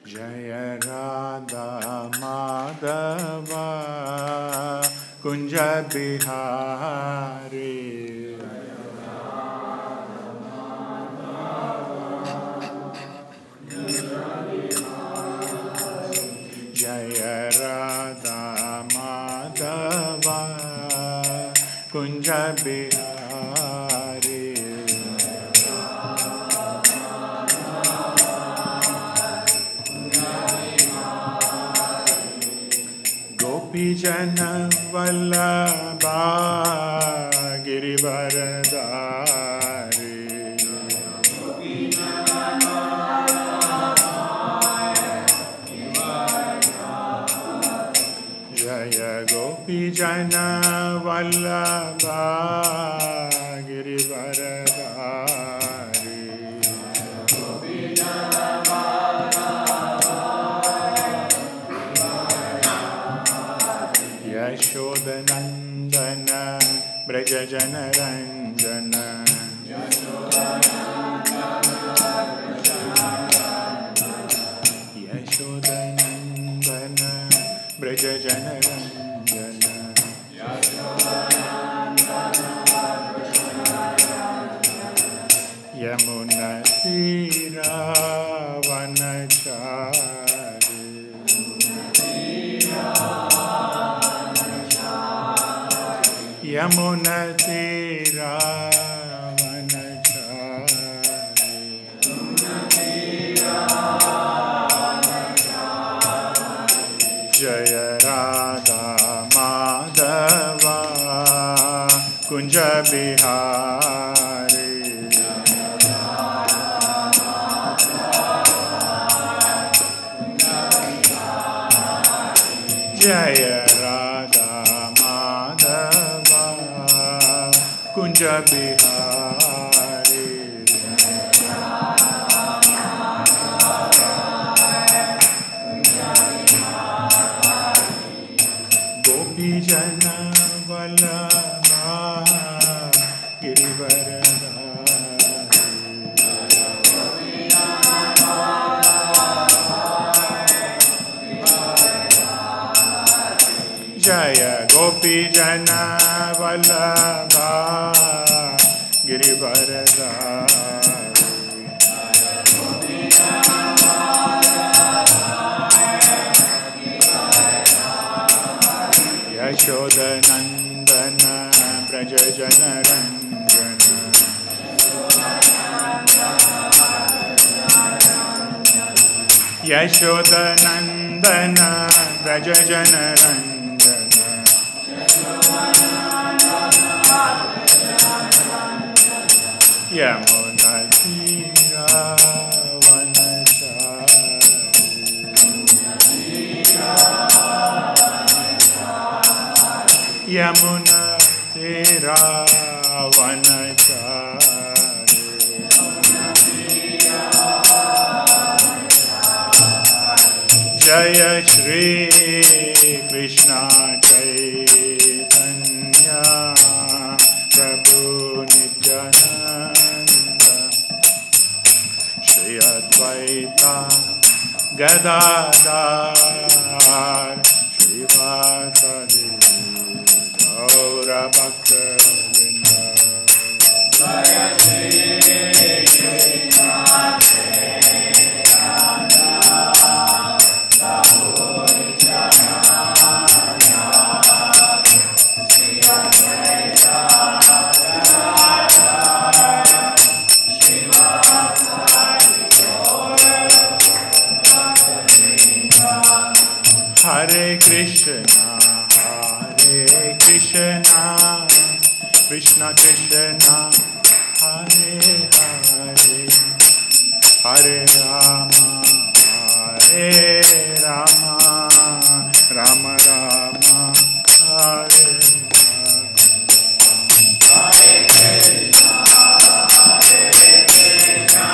Jaya Radha Madhava Kunja Bihari Jaya Radha Madhava Kunja Bihari Gopijana Vallabha Girivaradari Jaya Gopijana Vallabha Girivaradari Yashodanandana Brajajana Ranjana Yashodanandana Brajajana Ranjana Yamuna Tira Vanachari Yamuna Tira Vanachari Jaya Radha Madhava Kunja Bihari Jaya Radha Madhava Kunja Bihari Gopijana Vallabha Girivaradari Jaya Gopijana Vallabha Girivaradari Yashodanandana Brajajana Ranjana Yashodanandana Brajajana Ranjana Yamuna Tira Vanachari Yamuna Tira Vanachari Jaya Shri Krishna Chaitanya Prabhu Nityananda Shri Advaita Gadadhar Shrivasadi Gaura Bhaktivedanta Jaya Shri Krishna Chaitanya Prabhu Nityananda Shri Advaita Gadadhar Shrivasadi Gaura Bhaktivedanta Hare Krishna Krishna Krishna Hare Hare Hare Rama Hare Rama Rama Rama Hare Hare Hare Krishna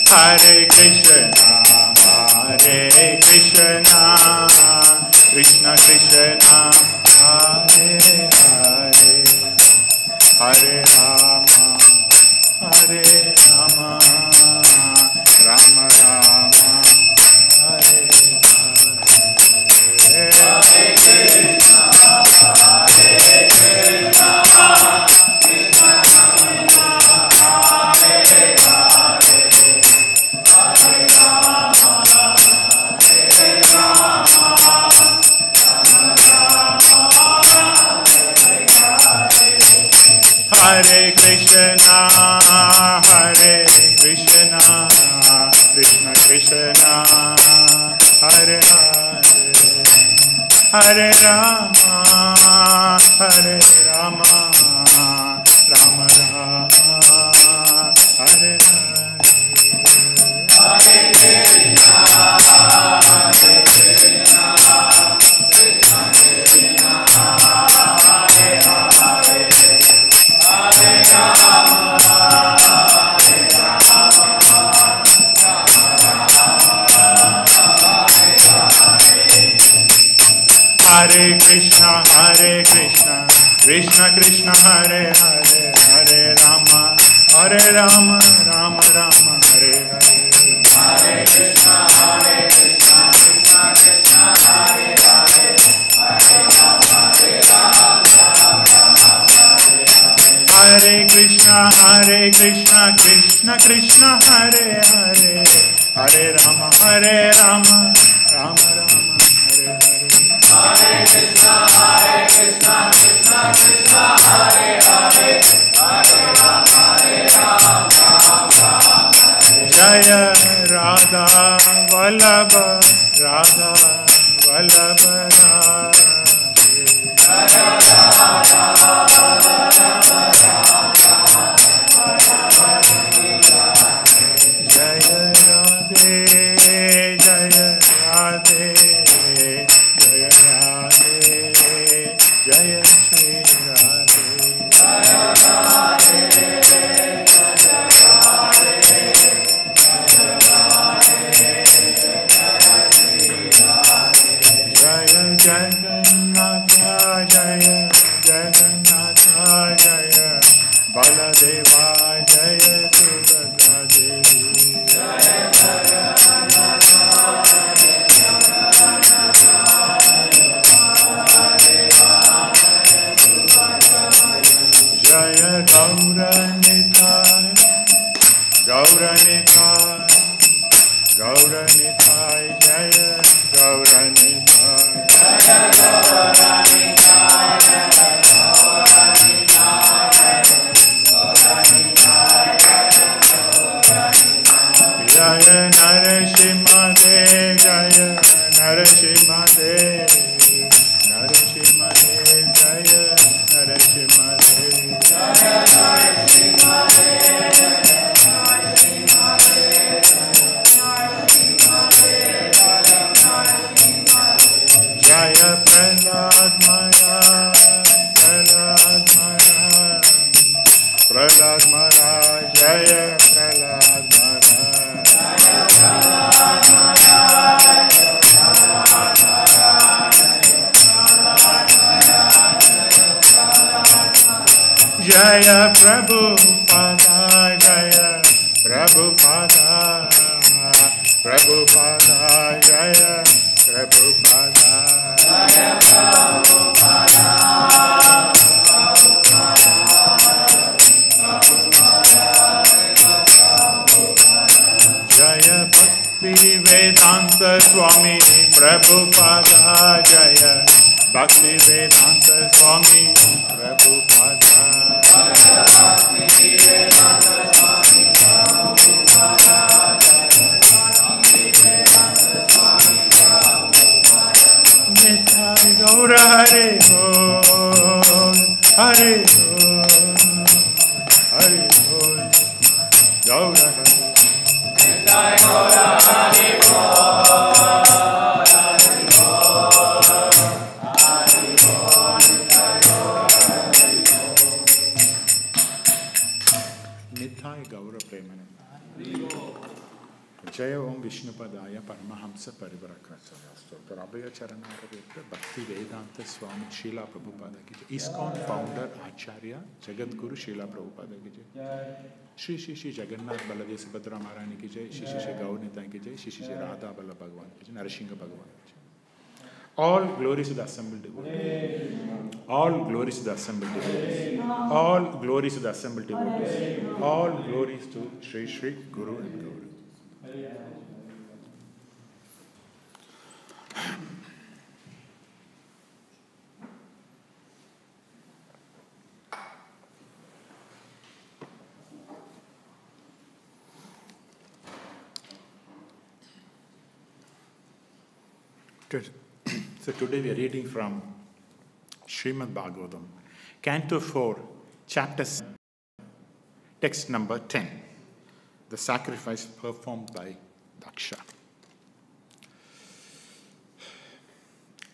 Hare Krishna, Krishna Krishna, Hare Hare, Hare Rama, Rama Rama, Hare Hare. Hare Krishna, Krishna Krishna, Hare Hare, Hare Rama, Hare Krishna, Krishna Krishna, Hare Hare, Hare Rama, Rama Rama, Hare Hare. Hare Krishna, Krishna Krishna, Hare Hare, Hare Hare Krishna, Krishna Krishna, Hare Hare, Hare Rama, Rama Rama, Hare Hare. Hare Krishna, Krishna Krishna, Hare Hare, Hare Rama, Hare Krishna, Krishna Krishna, Hare Hare, Hare Rama, Rama Rama, Hare Hare. Hare Krishna, Krishna Krishna, Hare Hare, Hare Rama, Rama Rama, Jaya Radha Vallabha, Radha Vallabha Radhe. Jaya Radha Vallabha, Jaya Radhe, Jaya Radhe, Jaya Radhe, Jaya Shri Radhe. Jaya Radhe, Jaya Radhe, Jaya Radhe, Jaya Shri Radhe. Jaya Jagannatha, Jaya Jagannatha, Jaya Baladeva, Jaya Subhadra Devi. Jaya Jagannatha, Jaya Gauranitai, Gauranitai, Gauranitai, Jaya Gauranitai. Jaya Gauranitai, Jaya Narasimha Dev, Jaya Narasimha Dev, Narasimha Dev, Jaya Narasimha Dev. Jaya Narasimha Dev, Narasimha Dev, Narasimha Dev, Jaya Prahlad Maharaj, Prahlad Maharaj, Prahlad Maharaj, Jaya Prahlad Maharaj. Jaya Prabhupada, Jaya Prabhupada, Prabhupada, Jaya Prabhupada. Jaya Prabhupada, Jaya Bhaktivedanta Swami Prabhupada, Jaya Bhaktivedanta Swami Prabhupada. Jaya Bhaktivedanta Swami Prabhupada, Jaya Bhaktivedanta Swami Prabhupada. Nithai Gaura Hare Ho, Hare Ho, Hare Ho, Gaura Hare. Nithai Gaura Hare Ho. Jaya Om Vishnupadaya Paramahamsa Parivarakacharya Rabhaya Charanaravirta Bhaktivedanta Swami Srila Prabhupada ki jai. ISKCON Founder-Acharya Jagat Guru Srila Prabhupada ki jai. Shri Shri Shri Jagannath Baladev Subhadra Maharani ki jai. Shri Shri Shri Gaunita ki jai. Shri Shri Shri Radha Bala Bhagavan ki jai. Narasingha Bhagavan ki jai. All glories to the assembled devotees. All glories to the assembled devotees. All glories to the assembled devotees. All glories to Shri Shri Guru and Guru. So today we are reading from Śrīmad Bhāgavatam, Canto 4, Chapter 7, text number 10, the sacrifice performed by Daksha.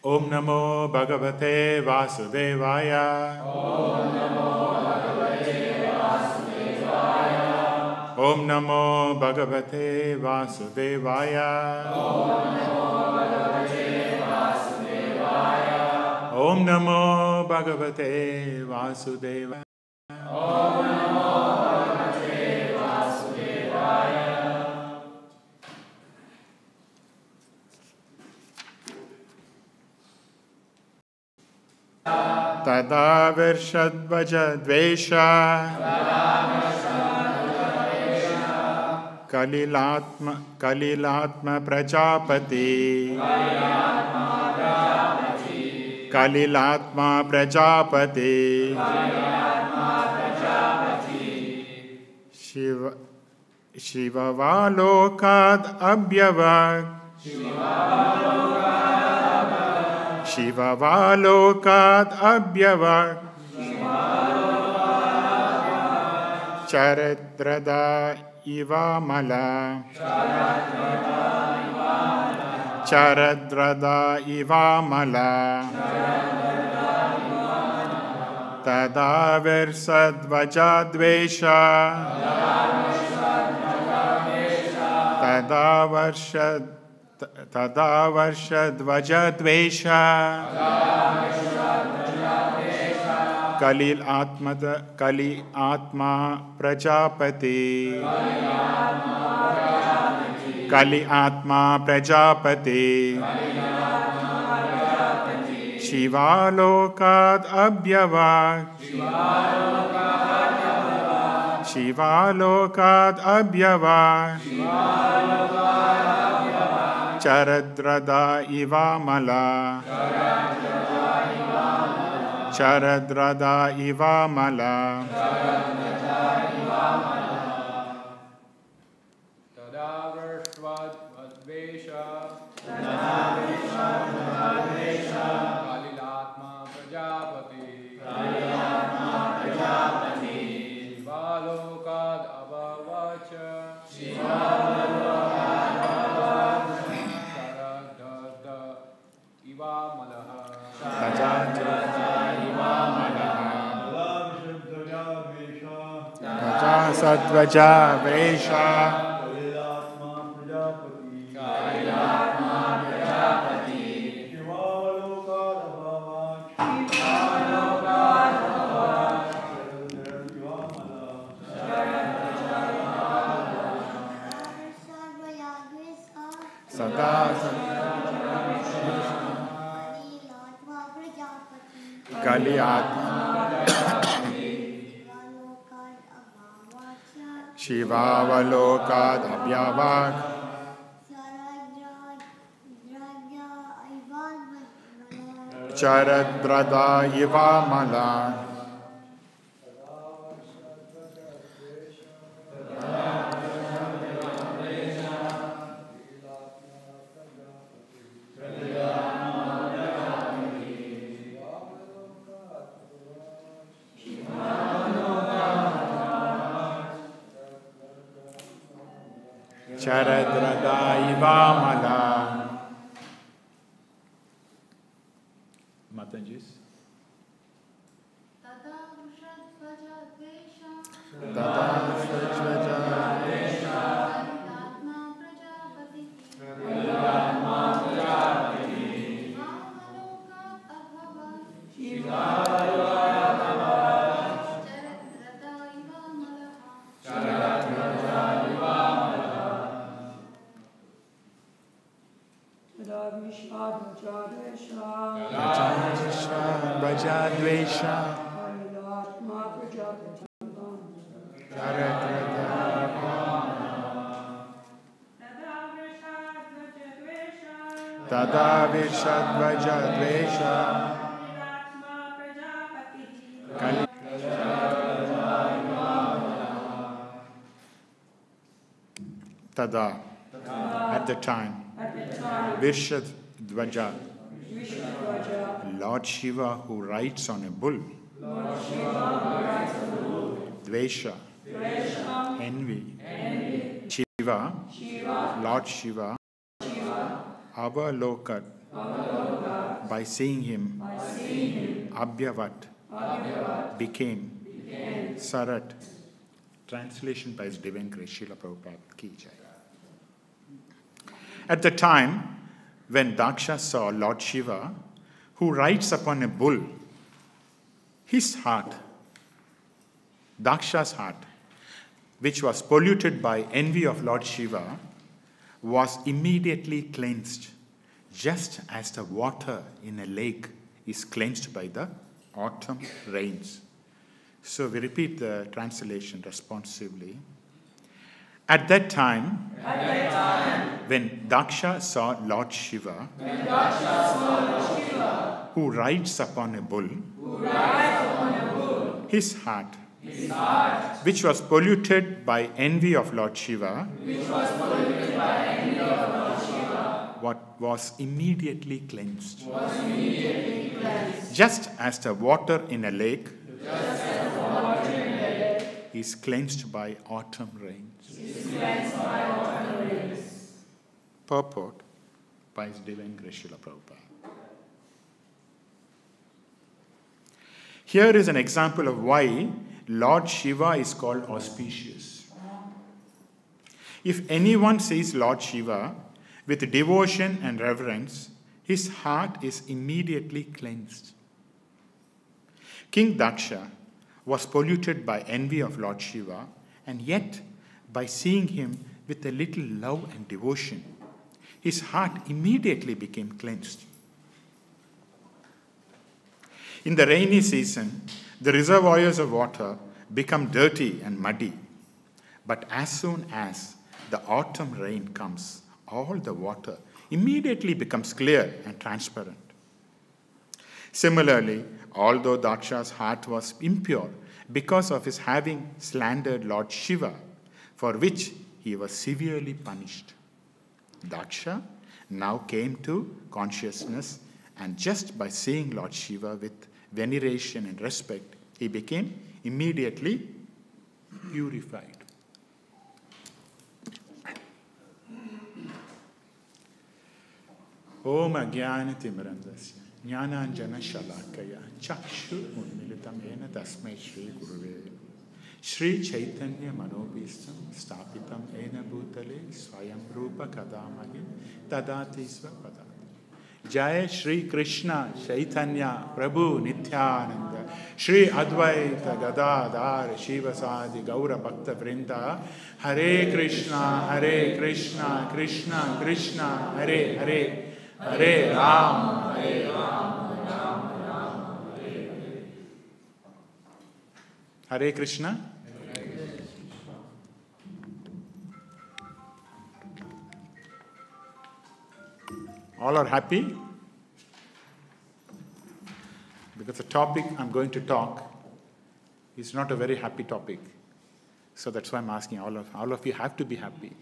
Om Namo Bhagavate Vasudevaya. Om Namo Bhagavate Vasudevaya. Om Namo Bhagavate Vasudevaya. Om Namo Bhagavate Vasudevaya. Om Namo Bhagavate Vasudevaya. Tada Virshadvaja Dvesha Kalilatma Prajapati Kalilatma Prajapati Shivavalokad Abhyavak Shivavalokad Abhyavak Charitrada Ivamala Charadrada Ivamala Tada Virsadvajadvesha Tada Varshadvajadvesha Kali Atma Prajapati Kali Atma Prajapati Shivalokad Abhyavak Shivalokad Abhyavak Charadrada Ivamala Charadrada Ivamala Sattvaja Vesha Kali Atma Shivavalokad Abhyavak Charadrada Ivamala Charadrada Ivamala. Matanjis. Tada Vrshadvaja Dvesha praja dvesha. Tada vishadvaja dvesha. Tada, at the time, Vishadvaja, Lord Shiva who rides on a bull, Dvesha, envy, Shiva, Lord Shiva, Avalokat, by seeing him, Abhyavat, became, Sarat. Translation by His Divine Grace, Srila Prabhupada Ki Jai. At the time when Daksha saw Lord Shiva, who rides upon a bull, his heart, Daksha's heart, which was polluted by envy of Lord Shiva, was immediately cleansed, just as the water in a lake is cleansed by the autumn rains. So we repeat the translation responsively. At that time, when Daksha saw Lord Shiva, who rides upon a bull, his heart, which was polluted by envy of Lord Shiva, was immediately cleansed. Just as the water in a lake is cleansed by autumn rains. Purport by His Divine Grace Srila Prabhupada. Here is an example of why Lord Shiva is called auspicious. If anyone sees Lord Shiva with devotion and reverence, his heart is immediately cleansed. King Daksha was polluted by envy of Lord Shiva, and yet by seeing him with a little love and devotion, his heart immediately became cleansed. In the rainy season, the reservoirs of water become dirty and muddy, but as soon as the autumn rain comes, all the water immediately becomes clear and transparent. Similarly, although Daksha's heart was impure because of his having slandered Lord Shiva, for which he was severely punished, Daksha now came to consciousness, and just by seeing Lord Shiva with veneration and respect, he became immediately purified. Om Ajnana-timirandasya Jnananjana Shalakaya Chakshu Unmilitamena Tasmai Shri Guruve Shri Chaitanya Manobhistam Stapitam Ena Bhutale Swayam Rupa Kadamahi Tadati Svapadati. Jai Shri Krishna Chaitanya Prabhu Nityananda Shri Advaita Gadadhar Shiva Sadi Gaura Bhakta Vrinda Hare Krishna Krishna Krishna Hare Hare Hare Ram, Hare Ram, Ram Ram, Hare Hare. Hare Krishna. All are happy? Because the topic I'm going to talk is not a very happy topic. So that's why I'm asking all of you have to be happy.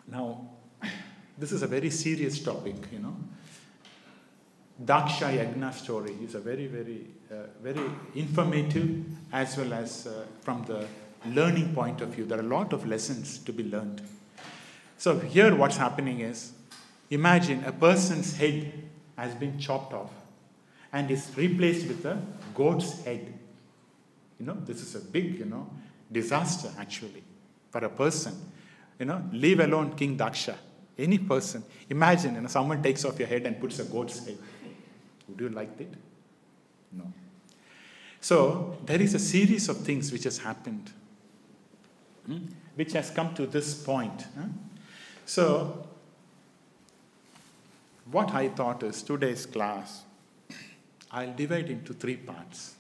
Now, this is a very serious topic, you know. Daksha Yagna story is a very, very, very informative, as well as from the learning point of view. There are a lot of lessons to be learned. So here what's happening is, imagine a person's head has been chopped off and is replaced with a goat's head. You know, this is a big, disaster actually for a person. Leave alone King Daksha. Any person. Imagine, someone takes off your head and puts a goat's head. Would you like it? No. So, there is a series of things which has happened, which has come to this point. So, what I thought is today's class I'll divide into 3 parts.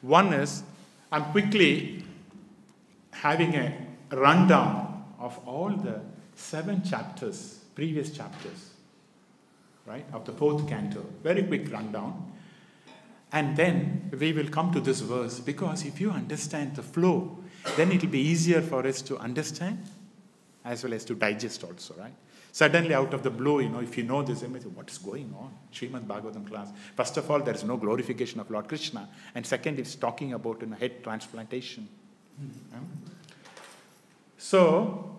One is, I'm quickly having a rundown of all the 7 chapters, previous chapters, right, of the 4th canto. Very quick rundown. And then we will come to this verse, because if you understand the flow, then it will be easier for us to understand as well as to digest also, right? Suddenly out of the blue, if you know this, what is going on? Śrīmad Bhāgavatam class. First of all, there is no glorification of Lord Krishna. And second, it's talking about head transplantation. So,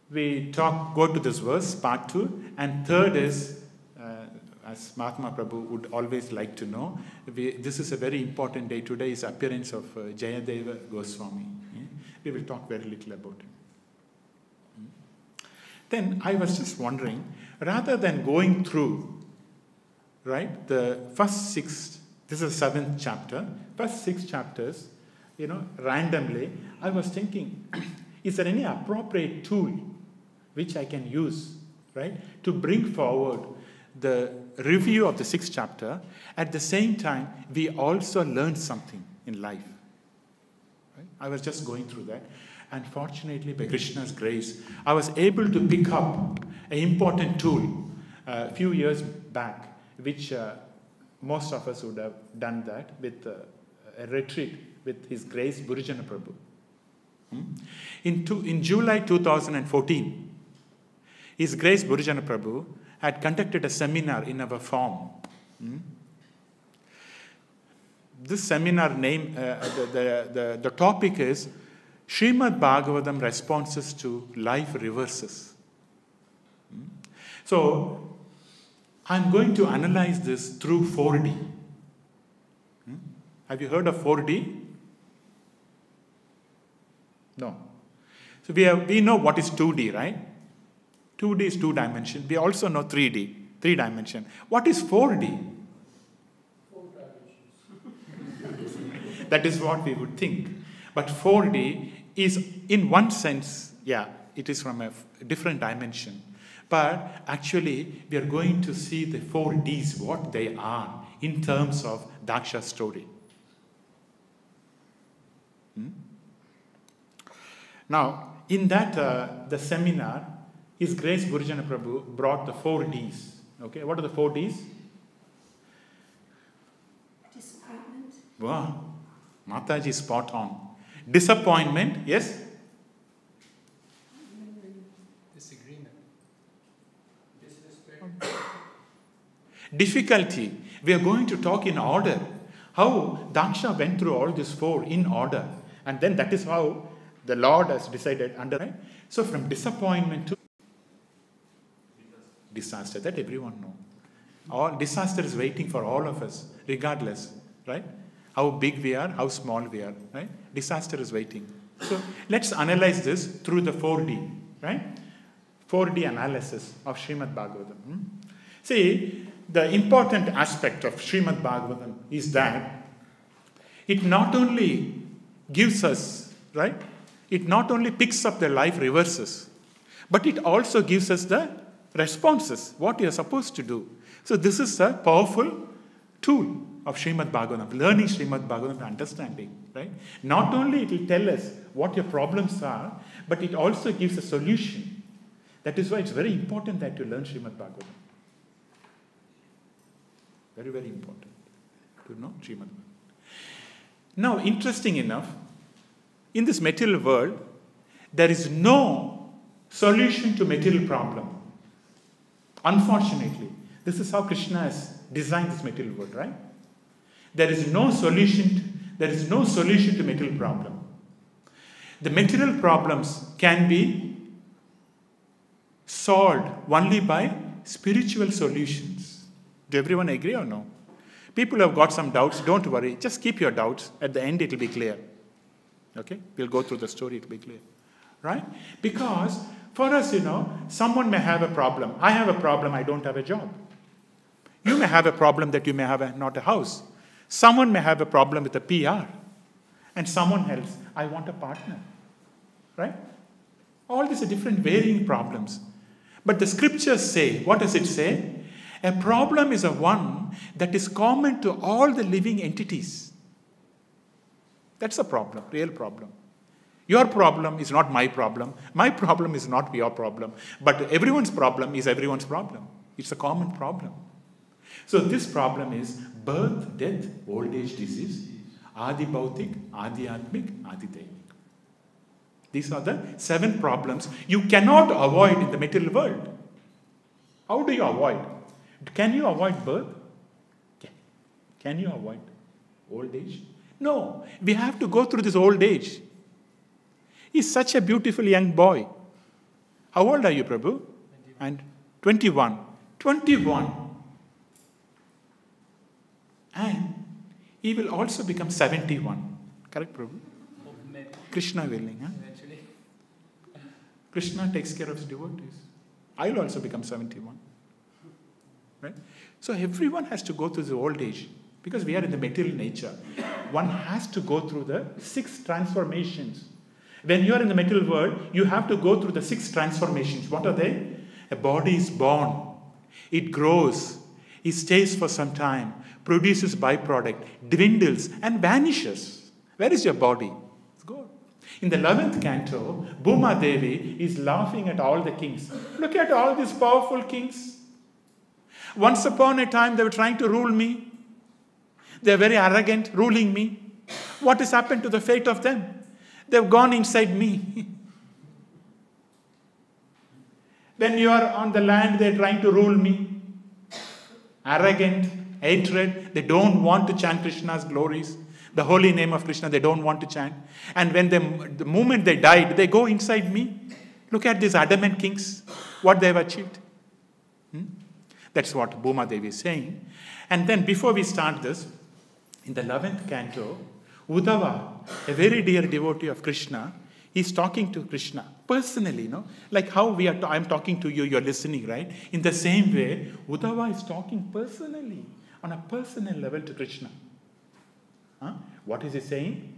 we go to this verse, part 2. And third is, as Mahatma Prabhu would always like to know, this is a very important day. Today is appearance of Jayadeva Goswami. We will talk very little about him. Then I was just wondering, rather than going through, right, the first 6, this is the 7th chapter, first 6 chapters, randomly, I was thinking, is there any appropriate tool which I can use, right, to bring forward the review of the 6th chapter? At the same time, we also learn something in life. Right? I was just going through that. And fortunately, by Krishna's grace, I was able to pick up an important tool a few years back, which most of us would have done that with a retreat with His Grace Gurujana Prabhu. In July 2014, His Grace Gurujana Prabhu had conducted a seminar in our farm. This seminar name, the topic is Śrīmad Bhāgavatam Responses to Life Reverses. So, I'm going to analyze this through 4D. Have you heard of 4D? No. So, we know what is 2D, right? 2D is 2 dimension. We also know 3D, 3 dimension. What is 4D? 4 dimensions. That is what we would think. But 4D is, in one sense, it is from a different dimension. But actually, we are going to see the 4Ds, what they are, in terms of Daksha's story. Now, in that, the seminar, His Grace Gurujana Prabhu brought the 4Ds. Okay, what are the 4Ds? Disappointment. Wow, Mataji is spot on. Disappointment, yes? Disagreement. Disrespect. Difficulty. We are going to talk in order. How Daksha went through all these 4 in order. And then that is how the Lord has decided under. Right? So from disappointment to disaster, that everyone knows. All disaster is waiting for all of us, regardless, right? How big we are, how small we are, right? Disaster is waiting. So let's analyze this through the 4D, right? 4D analysis of Śrīmad Bhāgavatam. See, the important aspect of Śrīmad Bhāgavatam is that it not only gives us, right? It not only picks up the life reverses, but it also gives us the responses, what you are supposed to do. So this is a powerful tool of Śrīmad Bhāgavatam, learning Śrīmad Bhāgavatam, understanding, right? Not only it will tell us what your problems are, but it also gives a solution. That is why it's very important that you learn Śrīmad Bhāgavatam. Very, very important to know Śrīmad Bhāgavatam. Now, interesting enough, in this material world, there is no solution to material problem. Unfortunately, this is how Krishna has designed this material world, right? There is no solution. There is no solution to material problem. The material problems can be solved only by spiritual solutions. Do everyone agree or no? People have got some doubts. Don't worry. Just keep your doubts. At the end, it will be clear. Okay? We'll go through the story. It will be clear. Right? Because for us, someone may have a problem. I have a problem. I don't have a job. You may have a problem that you may have not a house. Someone may have a problem with a PR. And someone else, I want a partner. Right? All these are different varying problems. But the scriptures say, what does it say? A problem is a one that is common to all the living entities. That's a problem, real problem. Your problem is not my problem. My problem is not your problem. But everyone's problem is everyone's problem. It's a common problem. So this problem is birth, death, old age, disease, Adi Bhautik, Adi Atmik, Adi Deivik. These are the 7 problems you cannot avoid in the material world. How do you avoid? Can you avoid birth? Can you avoid old age? No. We have to go through this old age. He's such a beautiful young boy. How old are you, Prabhu? 21. And 21. 21. And he will also become 71. Correct, Prabhu? Krishna willing. Huh? Krishna takes care of his devotees. I will also become 71. Right? So everyone has to go through the old age. Because we are in the material nature. One has to go through the 6 transformations. When you are in the material world, you have to go through the 6 transformations. What are they? A body is born. It grows. It stays for some time. Produces byproduct. Dwindles and vanishes. Where is your body? It's gone. In the 11th canto, Bhuma Devi is laughing at all the kings. Look at all these powerful kings. Once upon a time, they were trying to rule me. They are very arrogant, ruling me. What has happened to the fate of them? They've gone inside me. When you are on the land, they're trying to rule me. Arrogant, hatred. They don't want to chant Krishna's glories. The holy name of Krishna, they don't want to chant. And when the moment they died, they go inside me. Look at these adamant kings, what they have achieved. That's what Bhuma Devi is saying. And then before we start this, in the 11th canto, Uddhava, a very dear devotee of Krishna, he's talking to Krishna personally, like how I'm talking to you, you're listening, right? In the same way, Uddhava is talking personally, on a personal level to Krishna. What is he saying?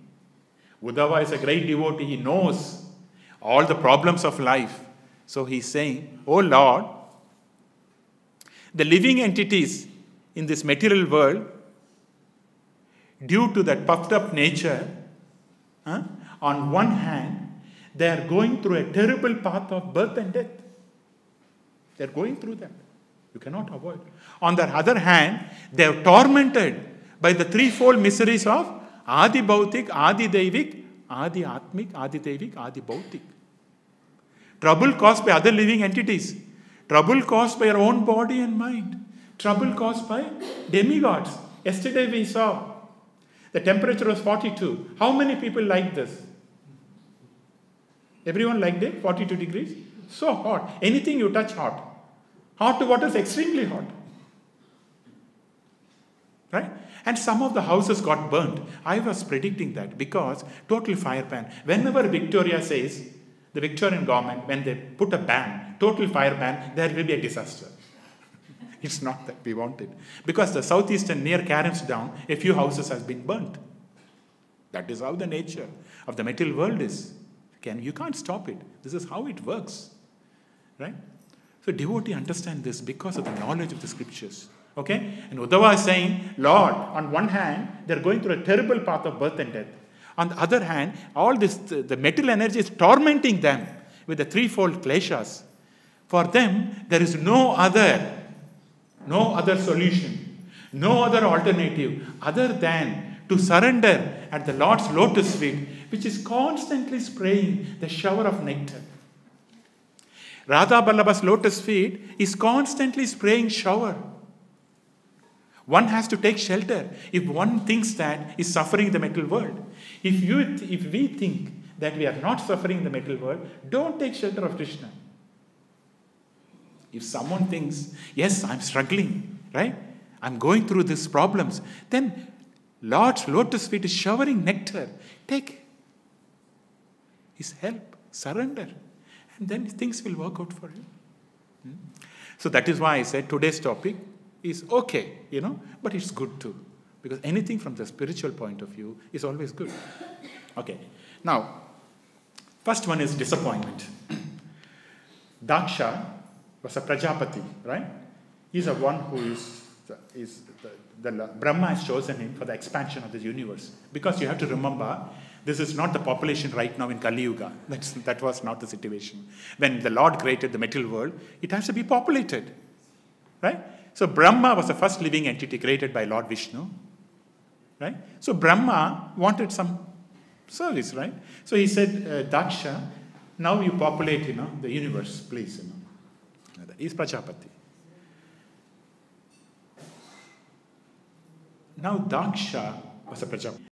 Uddhava is a great devotee. He knows all the problems of life. So he's saying, oh Lord, the living entities in this material world, due to that puffed up nature, on one hand, they are going through a terrible path of birth and death. They are going through that. You cannot avoid. On the other hand, they are tormented by the threefold miseries of Adi Bhautik, Adi Deivik, Adi Atmik, Adi Deivik, Adi Bhautik. Trouble caused by other living entities. Trouble caused by your own body and mind. Trouble caused by demigods. Yesterday we saw the temperature was 42. How many people liked this? Everyone liked it? 42 degrees? So hot. Anything you touch hot. Hot water is extremely hot. Right? And some of the houses got burnt. I was predicting that because total fire ban. Whenever Victoria says, the Victorian government, when they put a ban, total fire ban, there will be a disaster. It's not that we want it. Because the southeastern near Carrinsdown, a few houses have been burnt. That is how the nature of the material world is. You can't stop it. This is how it works. Right? So devotee understand this because of the knowledge of the scriptures. Okay? And Uddhava is saying, Lord, on one hand, they're going through a terrible path of birth and death. On the other hand, all this, the material energy is tormenting them with the threefold kleshas. For them, there is no other solution, no other alternative other than to surrender at the Lord's lotus feet, which is constantly spraying the shower of nectar. Radha Vallabha's lotus feet is constantly spraying shower. One has to take shelter if one thinks that is suffering in the material world. If we think that we are not suffering in the material world, don't take shelter of Krishna. If someone thinks, yes, I'm struggling, right? I'm going through these problems, then Lord's lotus feet is showering nectar. Take his help, surrender, and then things will work out for you. So that is why I said today's topic is okay, but it's good too. Because anything from the spiritual point of view is always good. Okay. Now, first one is disappointment. Daksha was a Prajapati, right? He's the one who the Brahma has chosen him for the expansion of the universe. Because you have to remember, this is not the population right now in Kali Yuga. That was not the situation. When the Lord created the material world, it has to be populated. Right? So Brahma was the first living entity created by Lord Vishnu. Right? So Brahma wanted some service, right? So he said, Daksha, now you populate, the universe, please. He's Prajapati. Now Daksha was a Prajapati.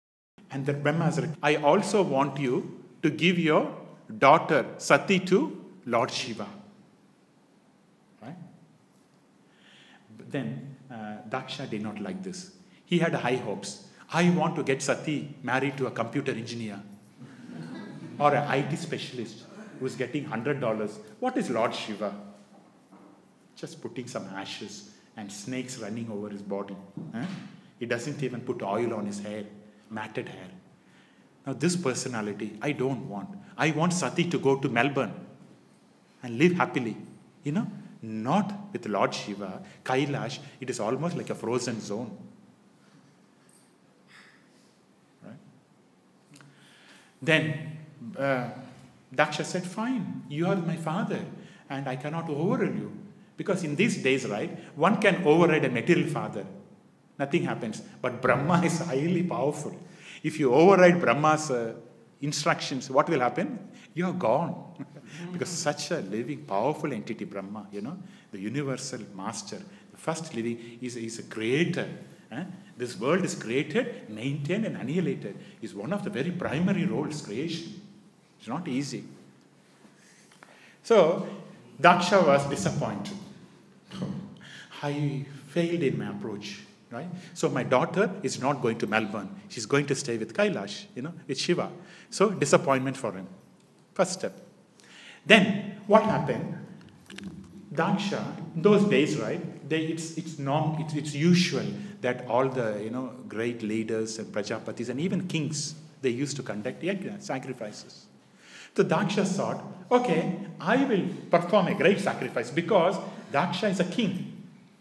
And that Brahma said, I also want you to give your daughter Sati to Lord Shiva. Right? But then Daksha did not like this. He had high hopes. I want to get Sati married to a computer engineer or an IT specialist who's getting $100. What is Lord Shiva? Just putting some ashes and snakes running over his body. He doesn't even put oil on his hair, matted hair. Now this personality, I don't want. I want Sati to go to Melbourne and live happily. Not with Lord Shiva. Kailash, it is almost like a frozen zone. Right? Then Daksha said, fine, you are my father and I cannot overrule you. Because in these days, right, one can override a material father. Nothing happens. But Brahma is highly powerful. If you override Brahma's instructions, what will happen? You are gone. Because such a living, powerful entity, Brahma, the universal master, the first living, is a creator. This world is created, maintained and annihilated. Is one of the very primary roles, creation. It's not easy. So, Daksha was disappointed. I failed in my approach. Right? So my daughter is not going to Melbourne. She's going to stay with Kailash, with Shiva. So disappointment for him. First step. Then what happened? Daksha, in those days, right? It's usual that all the great leaders and Prajapatis and even kings, they used to conduct sacrifices. So Daksha thought, okay, I will perform a great sacrifice because Daksha is a king.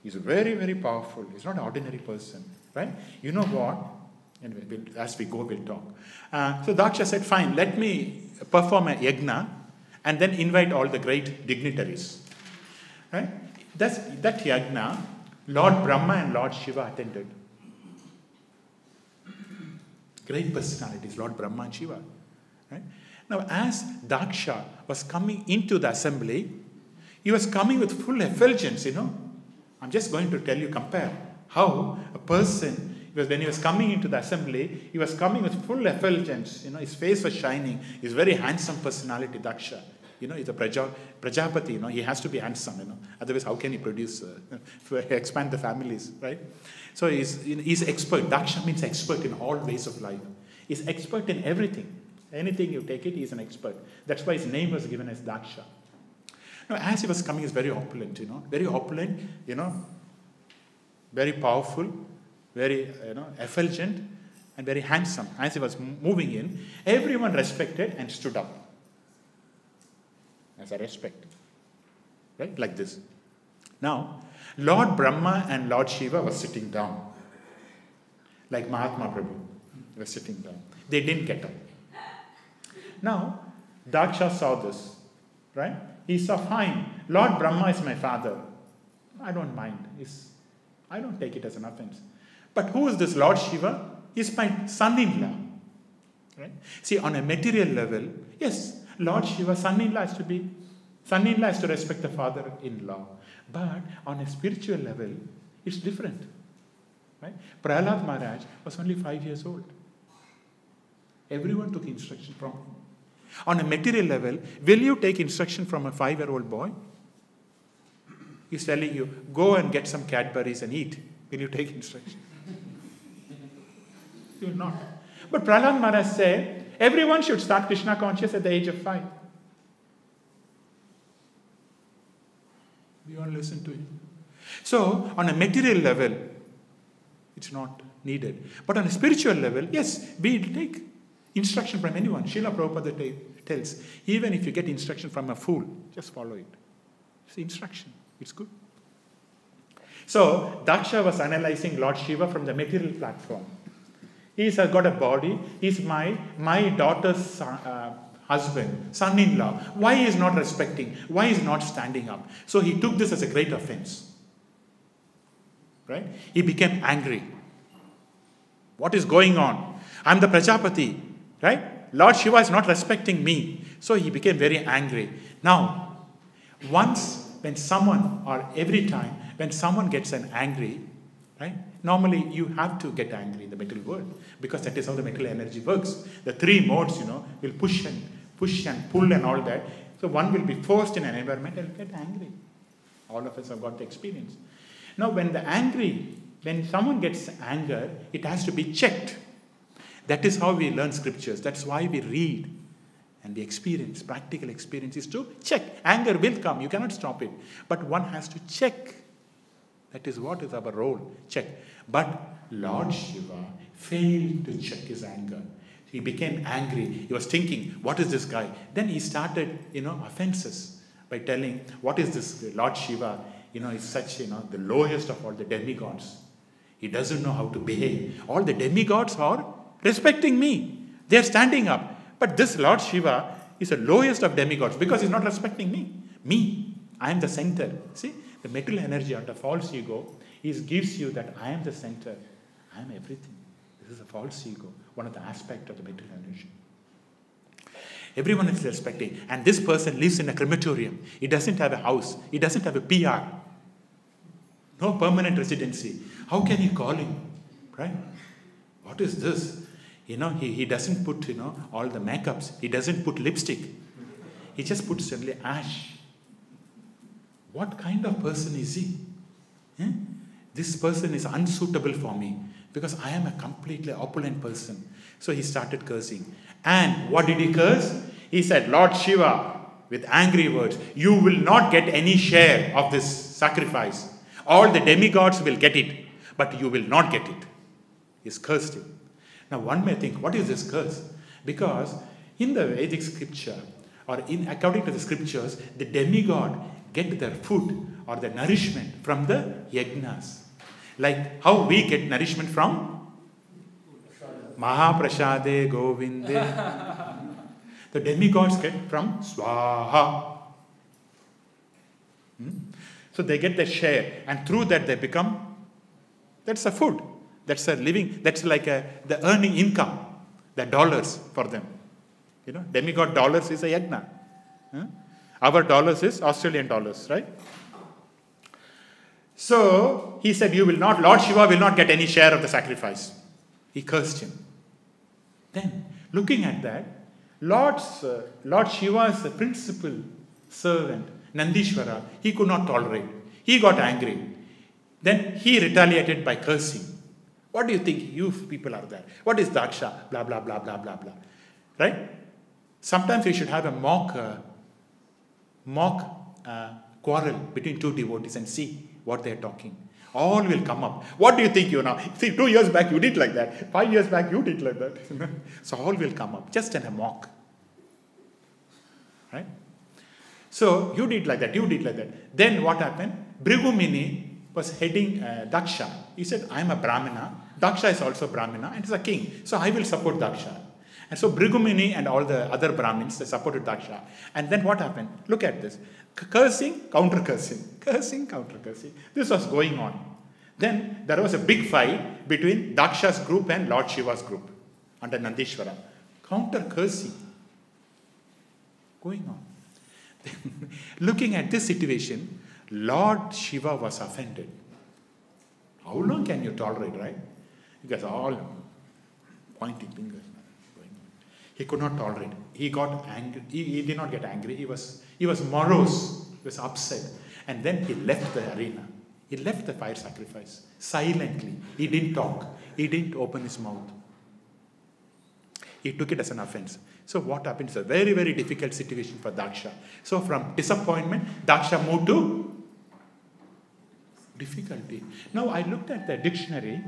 He's very, very powerful. He's not an ordinary person, right? You know what? And as we go, we'll talk. So Daksha said, fine, let me perform a yajna and then invite all the great dignitaries. Right? That yajna, Lord Brahma and Lord Shiva attended. Great personalities, Lord Brahma and Shiva. Right? Now, as Daksha was coming into the assembly, he was coming with full effulgence, I'm just going to tell you, compare how a person, when he was coming into the assembly, he was coming with full effulgence. His face was shining. He's a very handsome personality, Daksha. He's a Prajapati, he has to be handsome, Otherwise, how can he produce, expand the families, right? So he's expert. Daksha means expert in all ways of life. He's expert in everything. Anything you take it, he's an expert. That's why his name was given as Daksha. Now, as he was coming, he was very opulent, very opulent, very powerful, very, effulgent, and very handsome. As he was moving in, everyone respected and stood up. As a respect. Right? Like this. Now, Lord Brahma and Lord Shiva were sitting down. Like Mahatma Prabhu was sitting down. They didn't get up. Now, Daksha saw this. Right? He saw, fine, Lord Brahma is my father. I don't mind. I don't take it as an offense. But who is this Lord Shiva? He's my son-in-law. Right? See, on a material level, yes, Lord Shiva, son-in-law has to respect the father-in-law. But on a spiritual level, it's different. Right? Prahlad Maharaj was only 5 years old. Everyone took instruction from him. On a material level, will you take instruction from a 5-year-old boy? He's telling you, go and get some Cadbury's and eat. Will you take instruction? You will not. But Prahlad Maharaj said, everyone should start Krishna conscious at the age of 5. We all listen to him. So, on a material level, it's not needed. But on a spiritual level, yes, we take instruction from anyone. Srila Prabhupada tells, even if you get instruction from a fool, just follow it. It's the instruction. It's good. So Daksha was analyzing Lord Shiva from the material platform. He's got a body. He's my daughter's husband, son-in-law. Why he is not respecting? Why he is not standing up? So he took this as a great offense. Right? He became angry. What is going on? I'm the Prajapati. Right? Lord Shiva is not respecting me. So he became very angry. Now, once when someone, or every time when someone gets angry, right? Normally you have to get angry in the material world, because that is how the material energy works. The three modes, will push and pull and all that. So one will be forced in an environment and will get angry. All of us have got the experience. Now when someone gets anger, it has to be checked. That is how we learn scriptures. That's why we read. And the experience, practical experience, is to check. Anger will come. You cannot stop it. But one has to check. That is what is our role. Check. But Lord Shiva failed to check his anger. He became angry. He was thinking, what is this guy? Then he started, offenses by telling, what is this Lord Shiva? Is such, the lowest of all the demigods. He doesn't know how to behave. All the demigods are respecting me. They are standing up. But this Lord Shiva is the lowest of demigods because he's not respecting me. Me, I am the center. See, the material energy under false ego gives you that I am the center. I am everything. This is a false ego, one of the aspects of the material energy. Everyone is respecting. And this person lives in a crematorium. He doesn't have a house. He doesn't have a PR. No permanent residency. How can you call him? Right? What is this? He doesn't put, all the makeups. He doesn't put lipstick. He just puts only ash. What kind of person is he? This person is unsuitable for me because I am a completely opulent person. So he started cursing. And what did he curse? He said, Lord Shiva, with angry words, you will not get any share of this sacrifice. All the demigods will get it, but you will not get it. He's cursed him. Now one may think, what is this curse? Because in the Vedic scripture, or according to the scriptures, the demigod get their food or the nourishment from the yajnas. Like how we get nourishment from Mahaprasade Govinde. The demigods get from Swaha. So they get their share, and through that they become, that's a food. That's a living, that's like the earning income, the dollars for them. Demigod dollars is a yajna. Our dollars is Australian dollars, right? So he said, Lord Shiva will not get any share of the sacrifice. He cursed him. Then, looking at that, Lord Shiva's principal servant, Nandishvara, he could not tolerate. He got angry. Then he retaliated by cursing. What do you think you people are there? What is Daksha? Blah, blah, blah, blah, blah, blah. Right? Sometimes we should have a mock quarrel between two devotees and see what they are talking. All will come up. What do you think you now? See, 2 years back you did like that. 5 years back you did like that. So all will come up, just in a mock. Right? So you did like that, you did like that. Then what happened? Bhrigumini was heading Daksha. He said, I am a Brahmana. Daksha is also Brahmana and is a king. So I will support Daksha. And so Bhrigumini and all the other Brahmins, they supported Daksha. And then what happened? Look at this. Cursing, counter-cursing. Cursing, counter-cursing. This was going on. Then there was a big fight between Daksha's group and Lord Shiva's group under Nandishvara. Counter-cursing. Going on. Looking at this situation, Lord Shiva was offended. How long can you tolerate, right? Because all pointing fingers. He could not tolerate. He got angry. He did not get angry. He was morose. He was upset. And then he left the arena. He left the fire sacrifice silently. He didn't talk. He didn't open his mouth. He took it as an offense. So what happened is a very, very difficult situation for Daksha. So from disappointment, Daksha moved to difficulty. Now I looked at the dictionary.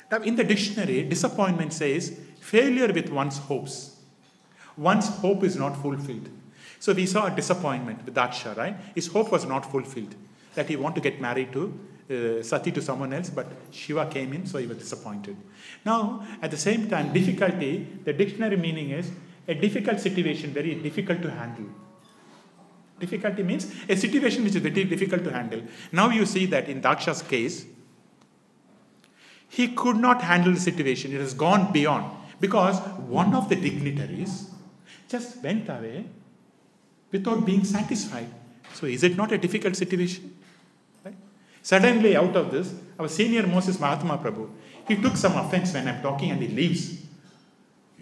Now in the dictionary, disappointment says failure with one's hopes. One's hope is not fulfilled. So we saw a disappointment with Daksha, right? His hope was not fulfilled. that he wanted to get married to Sati to someone else, but Shiva came in, so he was disappointed. Now, at the same time, difficulty, the dictionary meaning is a difficult situation, very difficult to handle. Difficulty means a situation which is very difficult to handle. Now you see that in Daksha's case, he could not handle the situation. It has gone beyond. Because one of the dignitaries just went away without being satisfied. So is it not a difficult situation? Right? Suddenly out of this, our senior Moses Mahatma Prabhu, he took some offense when I'm talking and he leaves.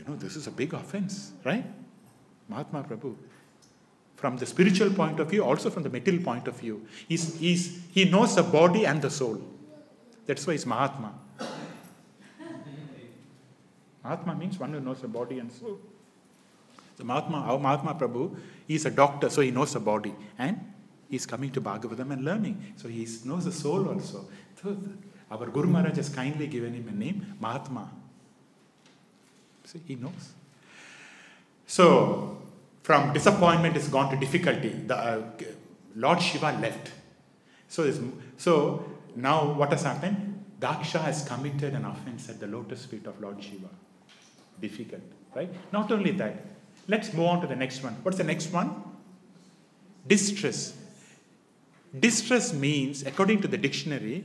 This is a big offense, right? Mahatma Prabhu. From the spiritual point of view, also from the material point of view. He knows the body and the soul. That's why he's Mahatma. Mahatma means one who knows the body and soul. So our Mahatma Prabhu, he's a doctor, so he knows the body. And he's coming to Bhagavatam and learning. So he knows the soul also. So our Guru Maharaj has kindly given him a name, Mahatma. See, he knows. So, from disappointment it's gone to difficulty. The Lord Shiva left. So now what has happened? Daksha has committed an offense at the lotus feet of Lord Shiva. Difficult, right? Not only that, let's move on to the next one. What's the next one? Distress. Distress means, according to the dictionary,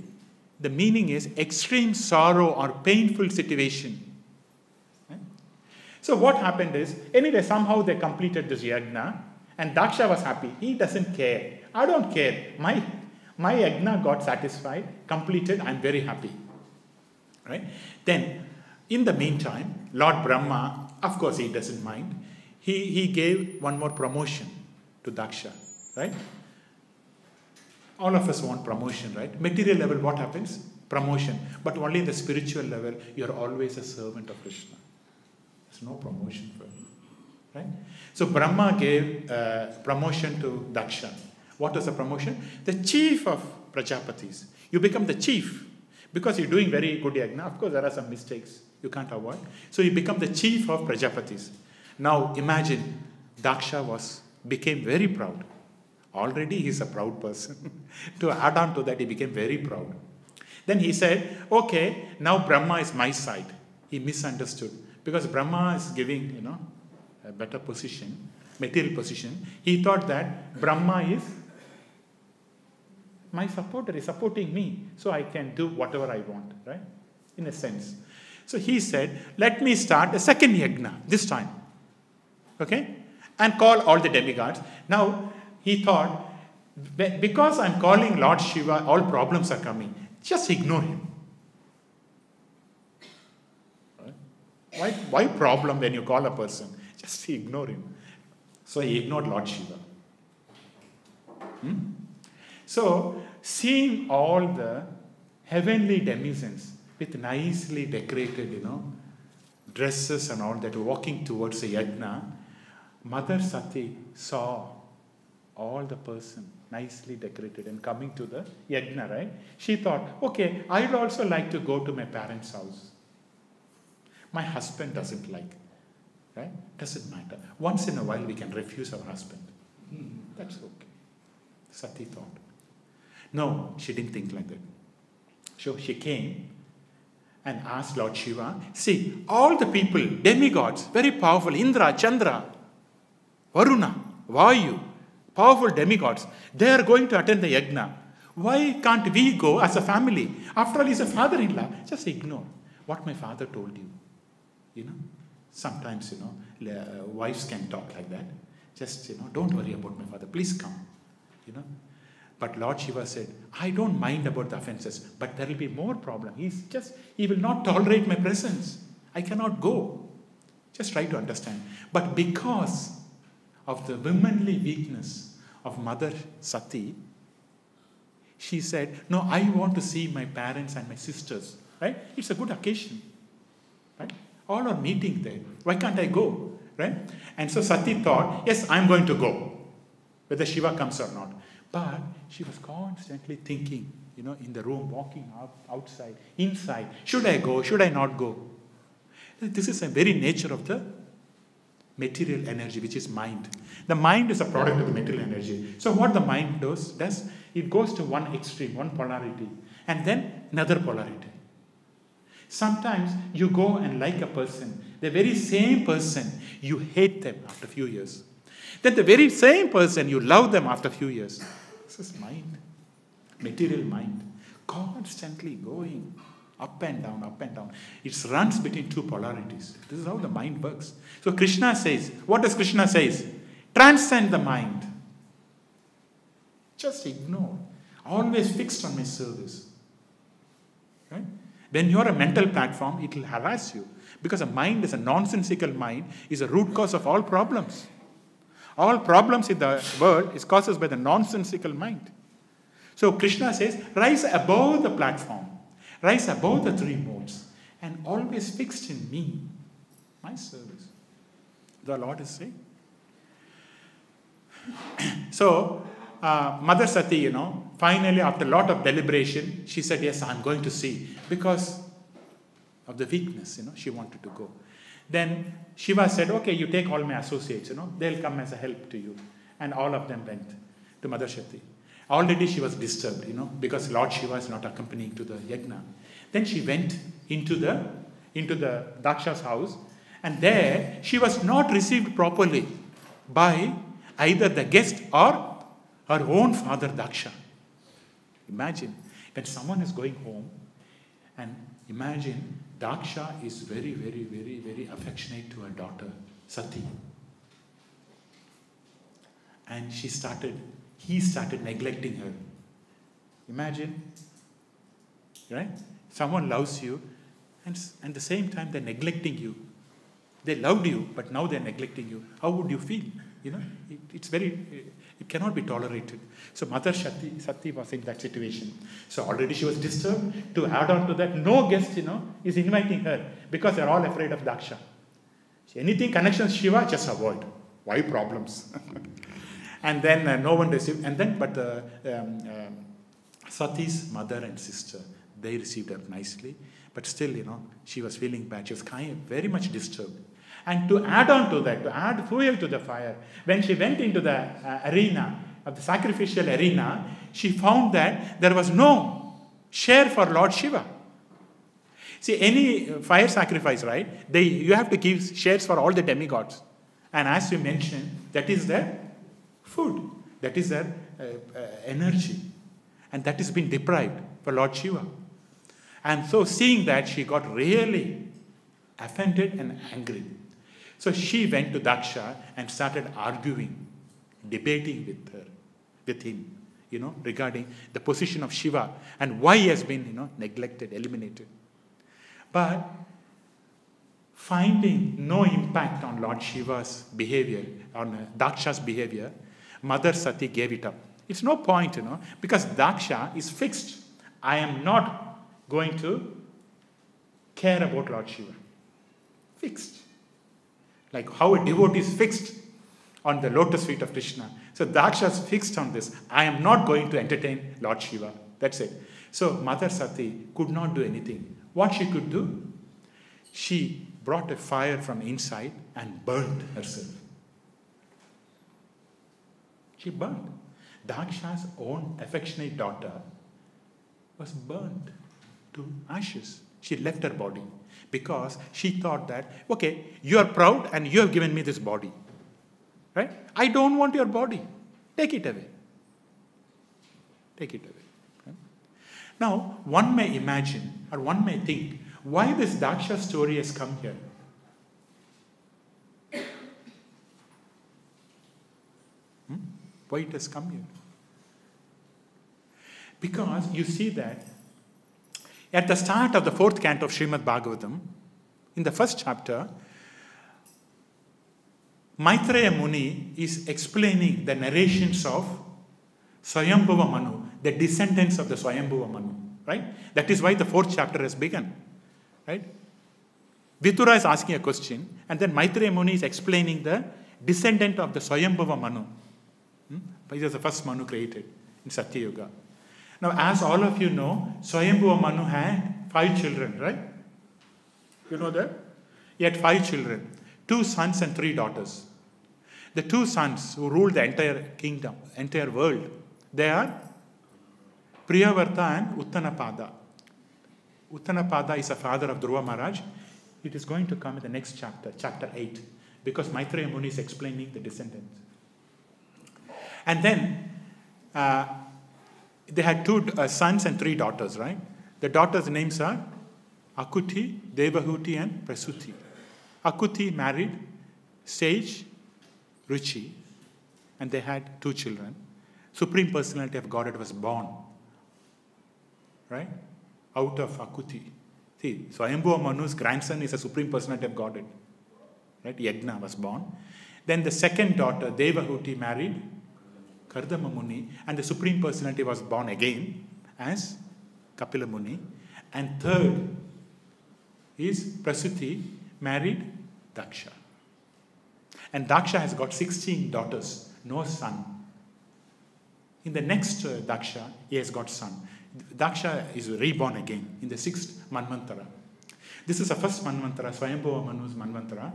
the meaning is extreme sorrow or painful situation. So what happened is, anyway, somehow they completed this yajna, and Daksha was happy. He doesn't care. I don't care. My yajna got satisfied, completed, I'm very happy. Right? Then, in the meantime, Lord Brahma, of course he doesn't mind, he gave one more promotion to Daksha. Right? All of us want promotion, right? Material level, what happens? Promotion. But only in the spiritual level, you're always a servant of Krishna. There's no promotion for him. Right? So Brahma gave promotion to Daksha. What was the promotion? The chief of Prajapatis. You become the chief. Because you're doing very good yajna. Of course, there are some mistakes you can't avoid. So you become the chief of Prajapatis. Now imagine, Daksha became very proud. Already he's a proud person. To add on to that, he became very proud. Then he said, okay, now Brahma is my side. He misunderstood. Because Brahma is giving, a better position, material position. He thought that Brahma is my supporter, is supporting me. So I can do whatever I want, right? In a sense. So he said, let me start a second yajna this time. Okay? And call all the demigods. Now, he thought, because I'm calling Lord Shiva, all problems are coming. Just ignore him. Right? Why problem when you call a person? Just ignore him. So he ignored Lord Shiva. So, seeing all the heavenly denizens with nicely decorated, dresses and all that, walking towards the yajna, Mother Sati saw all the person nicely decorated and coming to the yajna, right? She thought, okay, I'd also like to go to my parents' house. My husband doesn't like, right? Doesn't matter. Once in a while we can refuse our husband. That's okay. Sati thought. No, she didn't think like that. So she came and asked Lord Shiva, see, all the people, demigods, very powerful, Indra, Chandra, Varuna, Vayu, powerful demigods, they are going to attend the yajna. Why can't we go as a family? After all, he's a father-in-law. Just ignore what my father told you. Sometimes, wives can talk like that. Just, don't worry about my father. Please come. But Lord Shiva said, I don't mind about the offenses, but there will be more problem. He will not tolerate my presence. I cannot go. Just try to understand. But because of the womanly weakness of Mother Sati, she said, no, I want to see my parents and my sisters. Right? It's a good occasion. Right? All are meeting there. Why can't I go? Right? And so Sati thought, yes, I'm going to go, whether Shiva comes or not. But she was constantly thinking, in the room, walking outside, inside. Should I go? Should I not go? This is the very nature of the material energy, which is mind. The mind is a product of the material energy. So what the mind does, it goes to one extreme, one polarity, and then another polarity. Sometimes you go and like a person, the very same person, you hate them after a few years. Then the very same person, you love them after a few years. This is mind, material mind, constantly going up and down, up and down. It runs between two polarities. This is how the mind works. So Krishna says, what does Krishna say? Transcend the mind. Just ignore. Always fixed on my service. Right? When you are a mental platform, it will harass you. Because a mind is a nonsensical mind, is a root cause of all problems. All problems in the world is caused by the nonsensical mind. So Krishna says, rise above the platform. Rise above the three modes. And always fixed in me, my service. The Lord is saying. So, Mother Sati, finally after a lot of deliberation, she said, yes, I'm going to see. Because of the weakness, she wanted to go. Then Shiva said, okay, you take all my associates, they'll come as a help to you. And all of them went to Mother Sati. Already she was disturbed, because Lord Shiva is not accompanying to the yajna. Then she went into the Daksha's house, and there she was not received properly by either the guest or her own father Daksha. Imagine when someone is going home, and imagine Daksha is very, very, very, very affectionate to her daughter Sati. And he started neglecting her. Imagine, right? Someone loves you, and at the same time they're neglecting you. They loved you, but now they're neglecting you. How would you feel? It cannot be tolerated. So Mother Sati was in that situation. So already she was disturbed. To add on to that, no guest, is inviting her because they're all afraid of Daksha. So anything connections Shiva, just avoid. Why problems? And then no one received. And then, but Sati's mother and sister, they received her nicely. But still, she was feeling bad. She was very much disturbed. And to add on to that, to add fuel to the fire, when she went into the arena, of the sacrificial arena, she found that there was no share for Lord Shiva. See, any fire sacrifice, right? You have to give shares for all the demigods. And as we mentioned, that is their food. That is their energy. And that has been deprived for Lord Shiva. And so seeing that, she got really offended and angry. So she went to Daksha and started arguing, debating with him, regarding the position of Shiva and why he has been, neglected, eliminated. But finding no impact on Lord Shiva's behavior, on Daksha's behavior, Mother Sati gave it up. It's no point, because Daksha is fixed. I am not going to care about Lord Shiva. Fixed. Like how a devotee is fixed on the lotus feet of Krishna. So Daksha is fixed on this. I am not going to entertain Lord Shiva. That's it. So Mother Sati could not do anything. What she could do? She brought a fire from inside and burned herself. She burned. Daksha's own affectionate daughter was burned to ashes. She left her body because she thought that, okay, you are proud and you have given me this body. Right? I don't want your body. Take it away. Take it away. Right? Now, one may imagine or one may think, why this Daksha story has come here? Why it has come here? Because you see that at the start of the 4th canto of Śrīmad Bhāgavatam, in the first chapter, Maitreya Muni is explaining the narrations of Swayambhuva Manu, the descendants of the Swayambhuva Manu. Right? That is why the 4th chapter has begun. Right? Vitura is asking a question, and then Maitreya Muni is explaining the descendant of the Swayambhuva Manu. He was the first Manu created in Satya Yuga. Now, as all of you know, Swayambhuva Manu had 5 children, right? You know that? He had 5 children, 2 sons and 3 daughters. The 2 sons who ruled the entire kingdom, entire world, they are Priyavarta and Uttanapada. Uttanapada is a father of Dhruva Maharaj. It is going to come in the next chapter, chapter 8, because Maitreya Muni is explaining the descendants. And then they had 2 sons and 3 daughters, right? The daughters' names are Akuti, Devahuti, and Prasuti. Akuti married sage Ruchi, and they had 2 children. Supreme Personality of Godhead was born, right? Out of Akuti. See, Swayambhuva Manu's grandson is a Supreme Personality of Godhead, right? Yagna was born. Then the second daughter, Devahuti, married Kardama Muni, and the Supreme Personality was born again as Kapila Muni. And third is Prasuti, married Daksha. And Daksha has got 16 daughters, no son. In the next Daksha, he has got son. Daksha is reborn again in the 6th Manvantara. This is the first Manvantara, Swayambhuva Manu's Manvantara.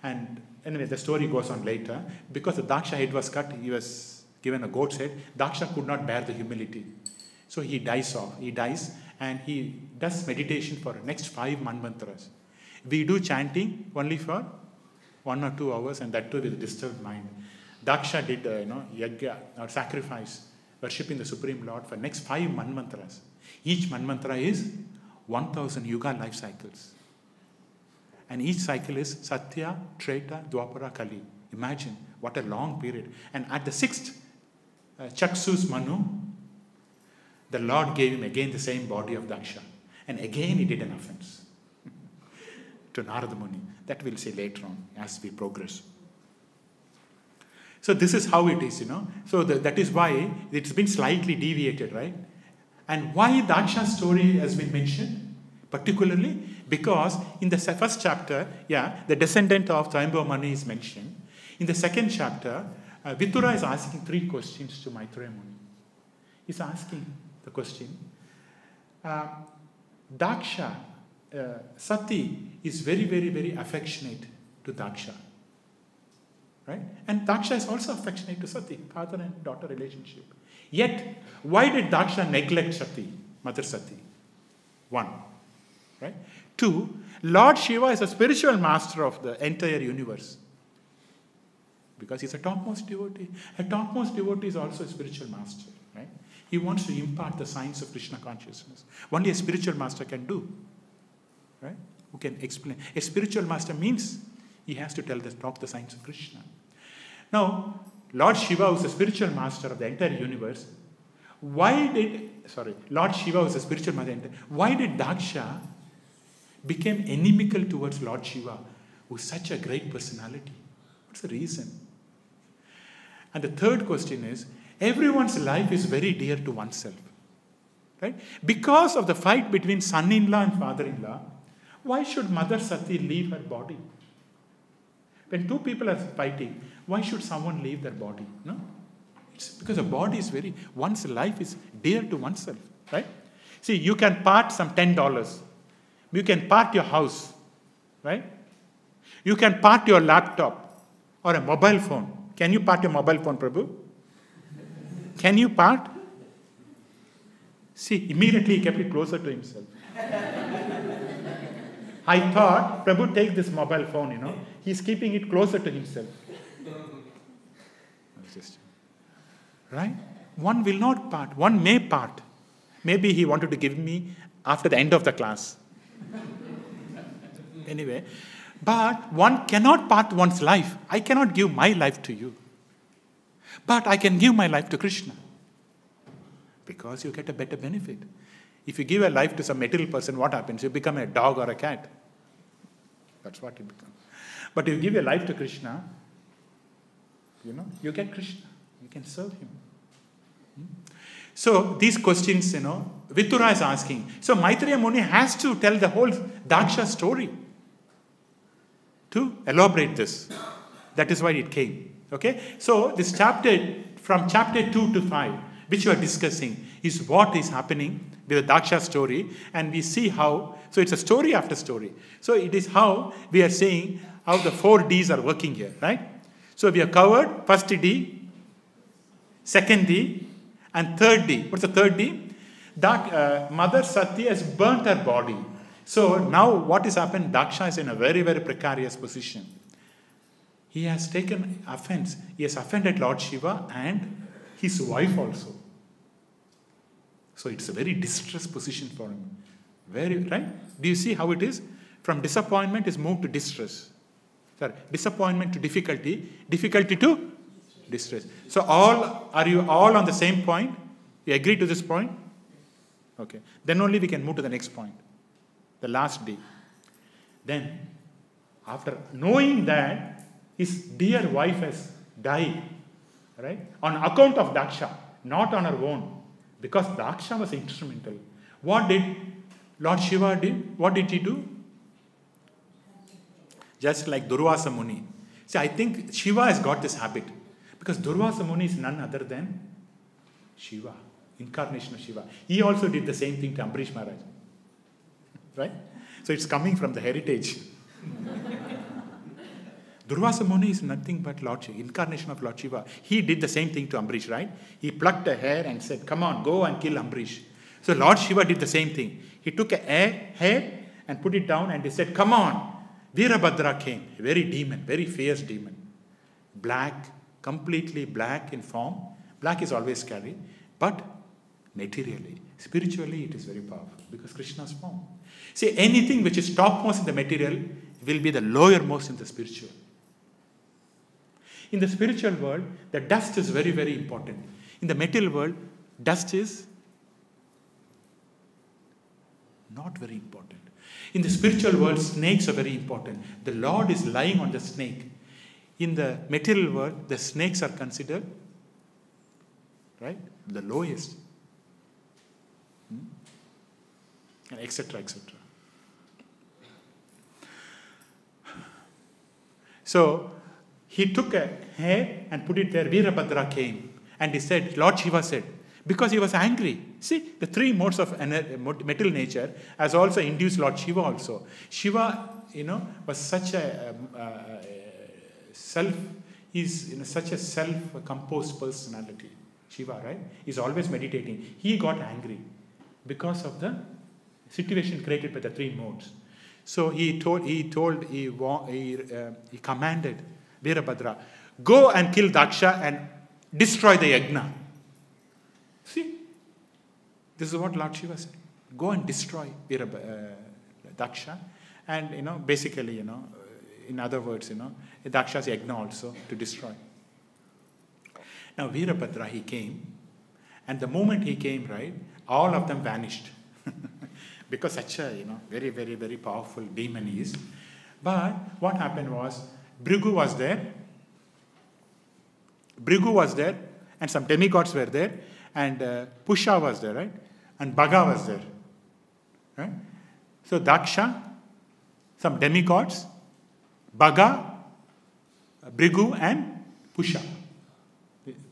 And anyway, the story goes on later. Because the Daksha head was cut, he was given a goat's head. Daksha could not bear the humility. So he dies off. He dies and he does meditation for the next 5 Manvantaras. We do chanting only for 1 or 2 hours, and that too with a disturbed mind. Daksha did yagya or sacrifice, worshipping the Supreme Lord for next 5 Manvantaras. Each Manvantara is 1000 Yuga life cycles. And each cycle is Satya, Treta, Dwapara, Kali. Imagine what a long period. And at the 6th Chaksus Manu, the Lord gave him again the same body of Daksha. And again he did an offense to Narada Muni. That we'll see later on as we progress. So this is how it is, So that is why it's been slightly deviated, right? And why Daksha's story has been mentioned, particularly because in the first chapter, the descendant of Swayambhuva Manu is mentioned. In the second chapter, Vitura is asking 3 questions to Maitreya Muni. He's asking the question, Daksha, Sati is very, very, very affectionate to Daksha. Right? And Daksha is also affectionate to Sati, father and daughter relationship. Yet, why did Daksha neglect Sati, Mother Sati? 1. Right? 2, Lord Shiva is a spiritual master of the entire universe. Because he's a topmost devotee. A topmost devotee is also a spiritual master. Right? He wants to impart the science of Krishna consciousness. Only a spiritual master can do. Right? Who can explain. A spiritual master means he has to talk the science of Krishna. Now, Lord Shiva was the spiritual master of the entire universe. Lord Shiva was the spiritual master. Why did Daksha become inimical towards Lord Shiva, who is such a great personality? What's the reason? And the third question is, everyone's life is very dear to oneself. Right? Because of the fight between son-in-law and father-in-law, why should Mother Sati leave her body? When 2 people are fighting, why should someone leave their body? No? It's because the body is one's life is dear to oneself. Right? See, you can part some $10. You can part your house. Right? You can part your laptop or a mobile phone. Can you part your mobile phone, Prabhu? Can you part? See, immediately he kept it closer to himself. I thought, Prabhu, take this mobile phone, He's keeping it closer to himself. Right? One will not part. One may part. Maybe he wanted to give me after the end of the class. Anyway, but one cannot part one's life. I cannot give my life to you. But I can give my life to Krishna. Because you get a better benefit. If you give a life to some material person, what happens? You become a dog or a cat. That's what you become. But if you give your life to Krishna, you get Krishna. You can serve him. So these questions, Vitura is asking. So Maitreya Muni has to tell the whole Daksha story to elaborate this. That is why it came. Okay? So this chapter, from chapter 2 to 5, which we are discussing, is what is happening with the Daksha story. And we see how, so it's a story after story. So it is how we are saying how the 4 Ds are working here, right? So we have covered first D, second D, and third D. What's the third D? Mother Sati has burnt her body. So now what has happened? Daksha is in a very, very precarious position. He has taken offense. He has offended Lord Shiva and his wife also. So it's a very distressed position for him. Very, right? Do you see how it is? From disappointment is moved to distress. Sorry, disappointment to difficulty, difficulty to distress. So are you all on the same point? You agree to this point? Okay. Then only we can move to the next point. The last day. Then, after knowing that his dear wife has died, right? On account of Daksha, not on her own. Because Daksha was instrumental. What did Lord Shiva do? What did he do? Just like Durvasa Muni. See, I think Shiva has got this habit. Because Durvasa Muni is none other than Shiva. Incarnation of Shiva. He also did the same thing to Ambarish Maharaj. Right? So it's coming from the heritage. Durvasa Muni is nothing but Lord Shiva, incarnation of Lord Shiva. He did the same thing to Ambarish, right? He plucked a hair and said, come on, go and kill Ambarish. So Lord Shiva did the same thing. He took a hair and put it down and he said, come on. Veerabhadra came, a very demon, very fierce demon. Black, completely black in form. Black is always scary. But materially, spiritually, it is very powerful because Krishna's form. See, anything which is topmost in the material will be the lowermost in the spiritual. In the spiritual world, the dust is very, very important. In the material world, dust is not very important. In the spiritual world, snakes are very important. The Lord is lying on the snake. In the material world, the snakes are considered, right, the lowest. And etc., etc. So, he took a hair and put it there. Veerabhadra came. And he said, Lord Shiva said, because he was angry. See, the three modes of material nature has also induced Lord Shiva also. Shiva, was such a such a self-composed personality. Shiva, right? He's always meditating. He got angry because of the situation created by the three modes. So he commanded Veerabhadra, go and kill Daksha and destroy the yajna. See, this is what Lord Shiva said. Go and destroy Daksha, and basically, in other words, Daksha's yajna also to destroy. Now Veerabhadra, he came, and the moment he came, right, all of them vanished. Because such a, very, very, very powerful demon he is. But what happened was, Bhrigu was there, and some demigods were there, and Pusha was there, right? And Bhaga was there, right? So Daksha, some demigods, Bhaga, Bhrigu, and Pusha.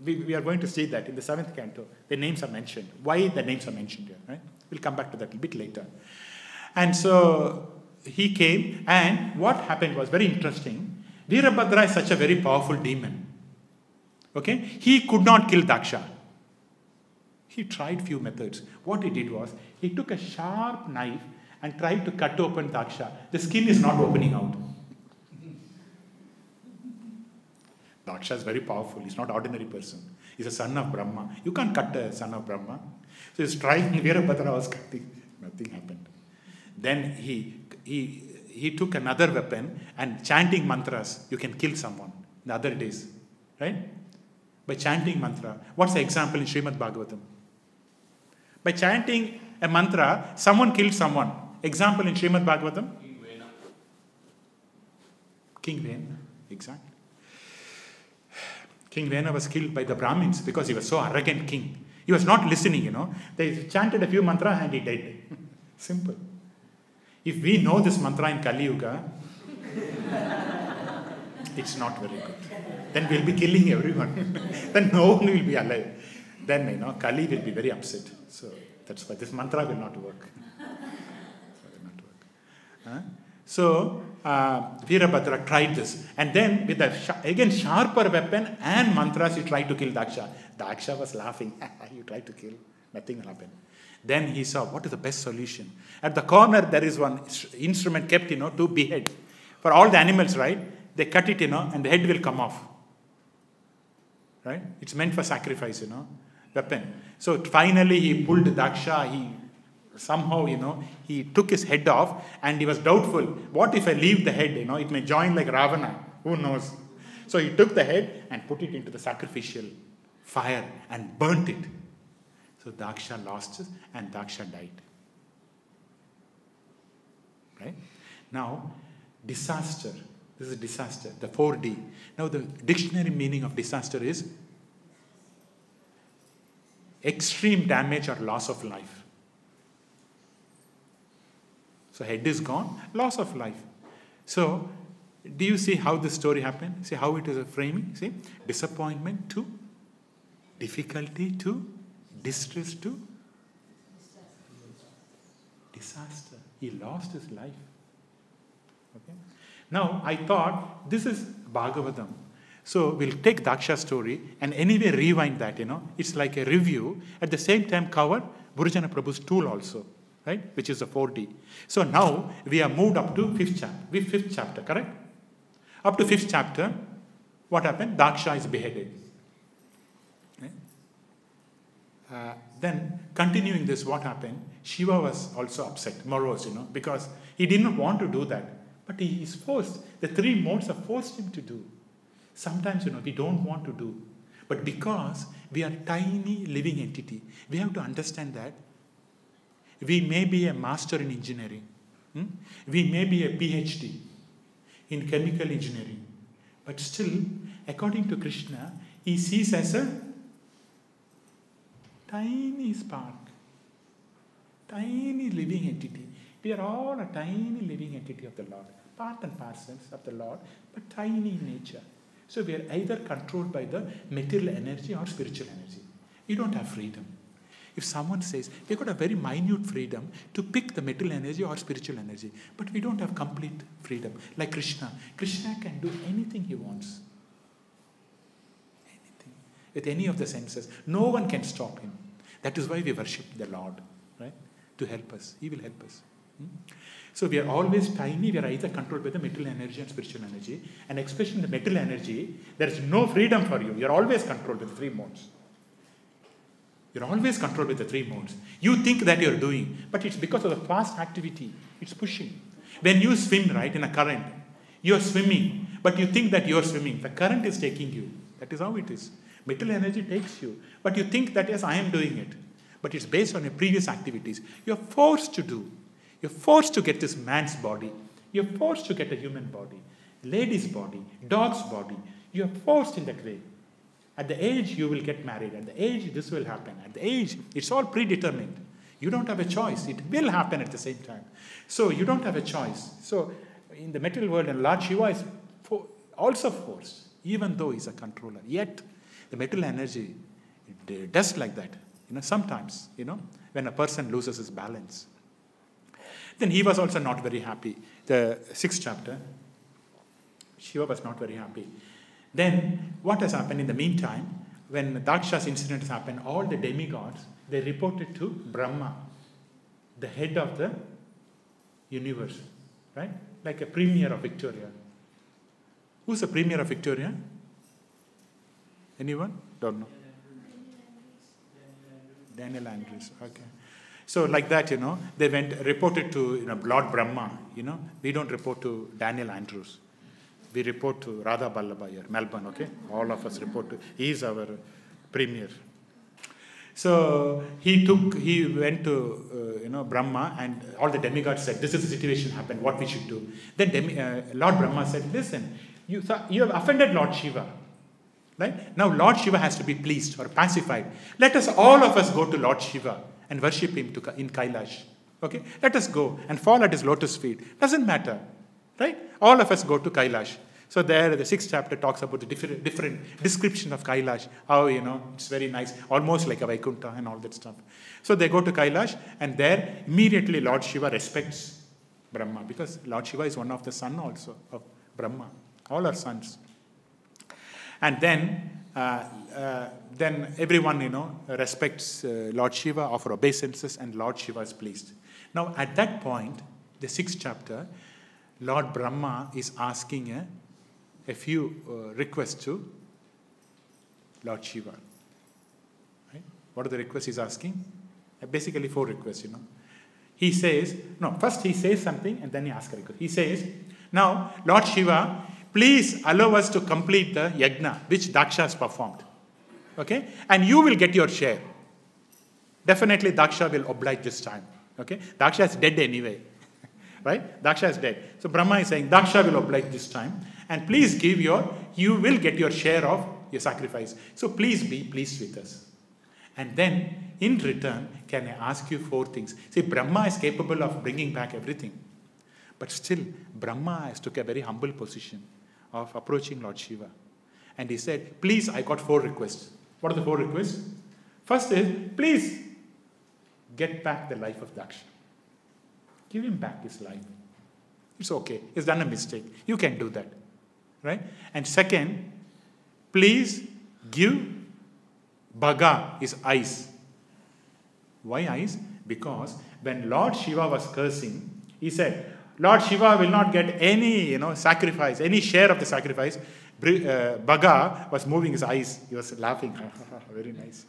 We are going to see that in the 7th canto. The names are mentioned. Why the names are mentioned here, right? We'll come back to that a bit later. And so he came, and what happened was very interesting. Veerabhadra is such a very powerful demon. Okay? He could not kill Daksha. He tried few methods. What he did was, he took a sharp knife and tried to cut open Daksha. The skin is not opening out. Daksha is very powerful. He's not an ordinary person. He's a son of Brahma. You can't cut a son of Brahma. So he's trying, Veerabhadra was cutting. Nothing happened. Then he took another weapon and chanting mantras, you can kill someone. The other days. Right? By chanting mantra. What's the example in Śrīmad Bhāgavatam? By chanting a mantra, someone killed someone. Example in Śrīmad Bhāgavatam? King Vena. Exactly. King Vena was killed by the Brahmins because he was so arrogant king. He was not listening, They chanted a few mantras and he died. Simple. If we know this mantra in Kali Yuga, it's not very good. Then we'll be killing everyone. Then no one will be alive. Then, Kali will be very upset. So that's why this mantra will not work. So Veerabhadra tried this. And then with again sharper weapon and mantras, he tried to kill Daksha. Daksha was laughing. You tried to kill. Nothing happened. Then he saw, what is the best solution? At the corner, there is one instrument kept, to behead. For all the animals, right? They cut it, and the head will come off. Right? It's meant for sacrifice, weapon. So finally he pulled Daksha, somehow, he took his head off, and he was doubtful. What if I leave the head, it may join like Ravana. Who knows? So he took the head and put it into the sacrificial fire and burnt it. So Daksha lost it, and Daksha died. Right? Now, disaster. This is disaster, the 4D. Now the dictionary meaning of disaster is extreme damage or loss of life. So head is gone, loss of life. So, do you see how this story happened? See how it is a framing? See, disappointment to difficulty to distress to disaster. He lost his life. Okay. Now, I thought this is Bhagavatam. So, we'll take Daksha's story and anyway rewind that, It's like a review. At the same time, cover Burjana Prabhu's tool also, right? Which is the 4D. So, now we have moved up to fifth chapter, correct? Up to 5th chapter, what happened? Daksha is beheaded. Okay. Then, continuing this, what happened? Shiva was also upset, morose, because he didn't want to do that. But he is forced. The 3 modes have forced him to do. Sometimes, we don't want to do. But because we are tiny living entity, we have to understand that we may be a master in engineering. We may be a PhD in chemical engineering. But still, according to Krishna, he sees as a tiny spark. Tiny living entity. We are all a tiny living entity of the Lord. Part and parcels of the Lord, but tiny in nature. So we are either controlled by the material energy or spiritual energy. We don't have freedom. If someone says, we've got a very minute freedom to pick the material energy or spiritual energy, but we don't have complete freedom. Like Krishna. Krishna can do anything he wants. Anything. With any of the senses. No one can stop him. That is why we worship the Lord. Right? To help us. He will help us. So we are always tiny. We are either controlled by the material energy and spiritual energy. And especially in the material energy, there is no freedom for you. You are always controlled with 3 modes. You're always controlled with the 3 modes. You think that you're doing, but it's because of the fast activity. It's pushing. When you swim, right, in a current, you're swimming, but you think that you're swimming. The current is taking you. That is how it is. Material energy takes you. But you think that, yes, I am doing it. But it's based on your previous activities. You're forced to do. You're forced to get this man's body. You're forced to get a human body, lady's body, dog's body. You're forced in that way. At the age you will get married. At the age this will happen. At the age, it's all predetermined. You don't have a choice. It will happen at the same time. So you don't have a choice. So in the material world, and Lord Shiva is also forced, even though he's a controller. Yet the material energy, it does like that. Sometimes, when a person loses his balance. Then he was also not very happy. The 6th chapter, Shiva was not very happy. Then what has happened in the meantime, when Daksha's incident has happened, all the demigods, they reported to Brahma, the head of the universe, right? Like a premier of Victoria. Who's the premier of Victoria? Anyone? Don't know. Daniel Andrews, okay. So like that, they reported to Lord Brahma, we don't report to Daniel Andrews. We report to Radha Ballabha here, Melbourne, okay? All of us report to, he is our premier. So he went to, Brahma, and all the demigods said, this is the situation happened, what we should do. Then Lord Brahma said, listen, you have offended Lord Shiva. Right? Now Lord Shiva has to be pleased or pacified. Let us, all of us, go to Lord Shiva and worship him in Kailash. Okay? Let us go and fall at his lotus feet. Doesn't matter. Right? All of us go to Kailash. So there, the 6th chapter talks about the different description of Kailash. How, it's very nice. Almost like a Vaikuntha and all that stuff. So they go to Kailash, and there immediately Lord Shiva respects Brahma, because Lord Shiva is one of the sons also of Brahma. All are sons. And then then everyone, respects Lord Shiva, offer obeisances, and Lord Shiva is pleased. Now, at that point, the 6th chapter, Lord Brahma is asking a few requests to Lord Shiva. Right? What are the requests he's asking? Basically 4 requests, He says, first he says something and then he asks a request. He says, now, Lord Shiva, please allow us to complete the yajna which Daksha has performed. Okay? And you will get your share. Definitely Daksha will oblige this time. Okay? Daksha is dead anyway. Right? Daksha is dead. So Brahma is saying, Daksha will oblige this time. And please you will get your share of your sacrifice. So please be pleased with us. And then, in return, can I ask you 4 things? See, Brahma is capable of bringing back everything. But still, Brahma has took a very humble position of approaching Lord Shiva. And he said, please, I got 4 requests. What are the 4 requests? First is, please, get back the life of Daksha. Give him back his life. It's okay. He's done a mistake. You can do that. Right? And second, please give Bhaga his eyes. Why eyes? Because when Lord Shiva was cursing, he said, Lord Shiva will not get any, sacrifice, any share of the sacrifice. Bhaga was moving his eyes. He was laughing. Very nice.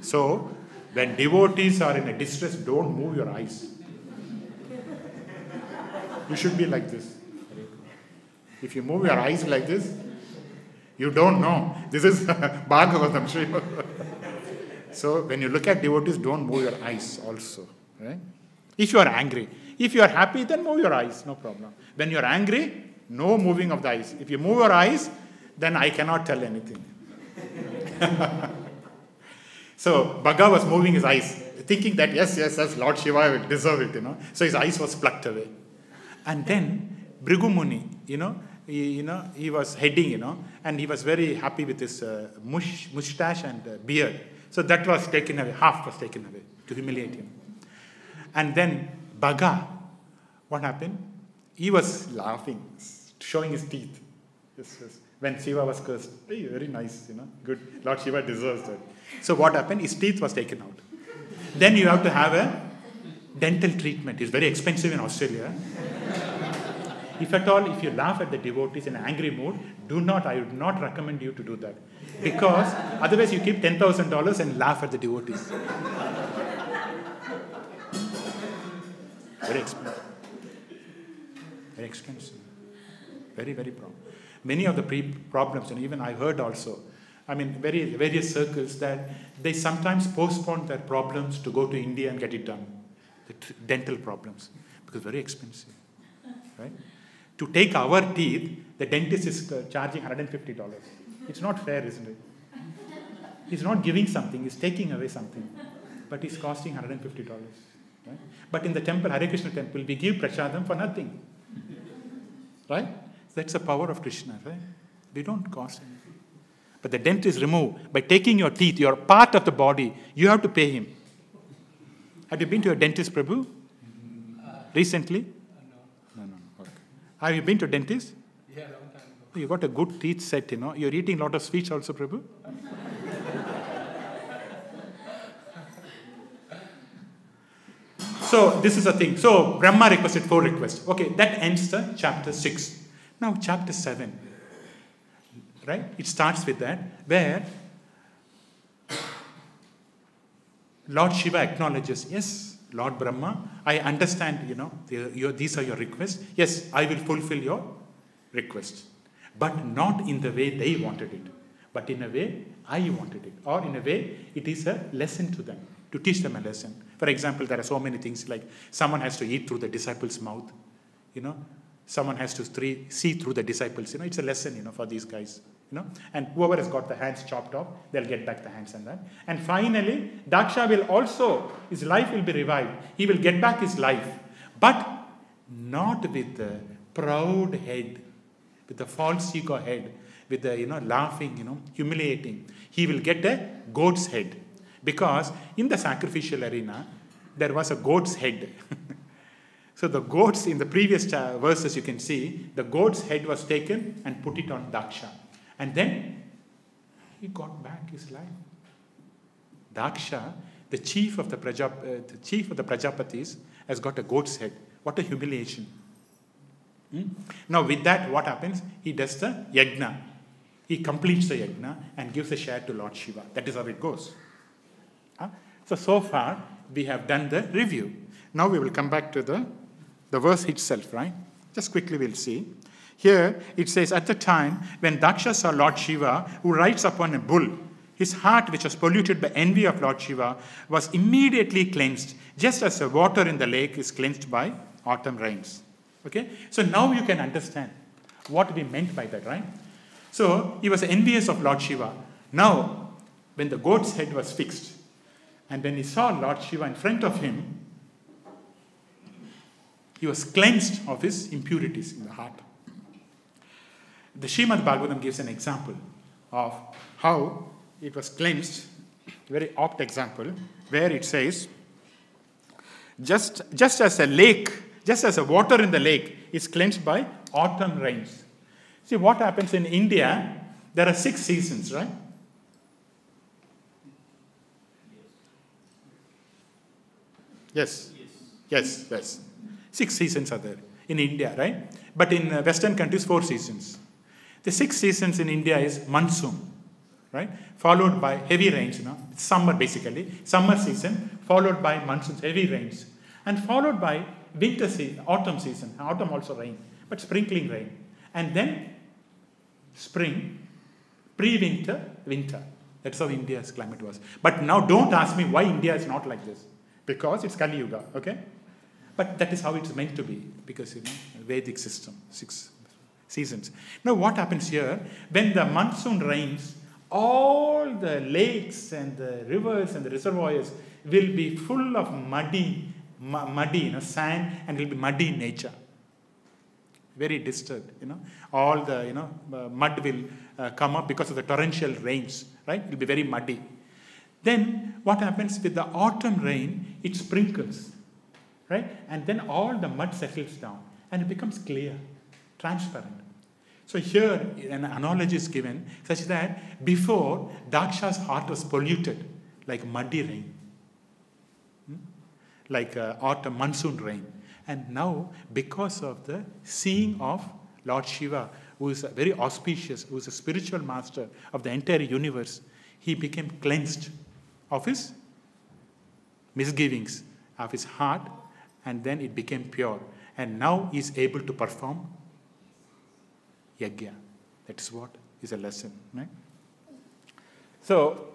So, when devotees are in a distress, don't move your eyes. You should be like this. If you move your eyes like this, you don't know. This is Bhagavatam. So when you look at devotees, don't move your eyes also. Right? If you are angry. If you are happy, then move your eyes. No problem. When you are angry, no moving of the eyes. If you move your eyes, then I cannot tell anything. So Bhaga was moving his eyes, thinking that yes, Lord Shiva will deserve it. So his eyes was plucked away. And then Bhrigu Muni, he was heading, and he was very happy with his mustache and beard. So that was taken away, half was taken away to humiliate him. And then Bhaga, what happened? He was laughing, showing his teeth. Yes. When Shiva was cursed, hey, very nice, good. Lord Shiva deserves that. So what happened? His teeth was taken out. Then you have to have a dental treatment. It's very expensive in Australia. If at all, if you laugh at the devotees in an angry mood, I would not recommend you to do that. Because otherwise you keep $10,000 and laugh at the devotees. Very expensive. Very expensive. Very, very problem. Many of the problems, and even I heard also, various circles, that they sometimes postpone their problems to go to India and get it done. The dental problems. Because very expensive. Right? To take our teeth, the dentist is charging $150. It's not fair, isn't it? He's not giving something, he's taking away something. But it's costing $150. Right? But in the temple, Hare Krishna temple, we give prasadam for nothing. Right? That's the power of Krishna, right? We don't cost anything. But the dent is removed. By taking your teeth, your part of the body, you have to pay him. Have you been to a dentist, Prabhu? Recently? No. Okay. Have you been to a dentist? Yeah, long time ago. You got a good teeth set, You're eating a lot of sweets also, Prabhu? So, this is a thing. So, Brahma requested 4 requests. Okay, that ends the chapter 6. Now, chapter 7. Right? It starts with that, where Lord Shiva acknowledges, yes, Lord Brahma, I understand, these are your requests. Yes, I will fulfill your requests. But not in the way they wanted it. But in a way I wanted it. Or in a way, it is a lesson to them. To teach them a lesson. For example, there are so many things like someone has to eat through the disciples' mouth. Someone has to see through the disciples. It's a lesson, for these guys. And whoever has got the hands chopped off, they'll get back the hands and that. And finally, Daksha will also, his life will be revived. He will get back his life. But not with the proud head, with the false ego head, with the, laughing, humiliating. He will get a goat's head. Because in the sacrificial arena, there was a goat's head. So the goats, in the previous verses you can see, the goat's head was taken and put it on Daksha. And then he got back his life. Daksha, the chief of the Prajapatis, has got a goat's head. What a humiliation. Now with that, what happens? He does the yajna. He completes the yajna and gives a share to Lord Shiva. That is how it goes. So far, we have done the review. Now we will come back to the verse itself, right? Just quickly we'll see. Here it says, at the time when Daksha saw Lord Shiva, who rides upon a bull, his heart, which was polluted by envy of Lord Shiva, was immediately cleansed, just as the water in the lake is cleansed by autumn rains. Okay? So now you can understand what we meant by that, right? So he was envious of Lord Shiva. Now, when the goat's head was fixed, and when he saw Lord Shiva in front of him, he was cleansed of his impurities in the heart. The Śrīmad Bhāgavatam gives an example of how it was cleansed, very apt example, where it says, just as a water in the lake is cleansed by autumn rains. See what happens in India, there are 6 seasons, right? Yes. 6 seasons are there in India, right? But in Western countries, 4 seasons. The 6 seasons in India is monsoon, right? Followed by heavy rains, summer basically. Summer season, followed by monsoons, heavy rains. And followed by winter season, autumn season. Autumn also rain, but sprinkling rain. And then spring, pre-winter, winter. That's how India's climate was. But now don't ask me why India is not like this. Because it's Kali Yuga, okay? But that is how it's meant to be. Because, Vedic system, 6 seasons. Now what happens here? When the monsoon rains, all the lakes and the rivers and the reservoirs will be full of muddy, sand, and will be muddy in nature. Very disturbed, All the, mud will come up because of the torrential rains, right? It will be very muddy. Then what happens with the autumn rain? It sprinkles, right? And then all the mud settles down and it becomes clear, transparent. So here an analogy is given such that before Daksha's heart was polluted like muddy rain, like autumn monsoon rain. And now because of the seeing of Lord Shiva, who is very auspicious, who is a spiritual master of the entire universe, he became cleansed of his misgivings, of his heart, and then it became pure. And now he is able to perform yajna. That is what is a lesson, right? So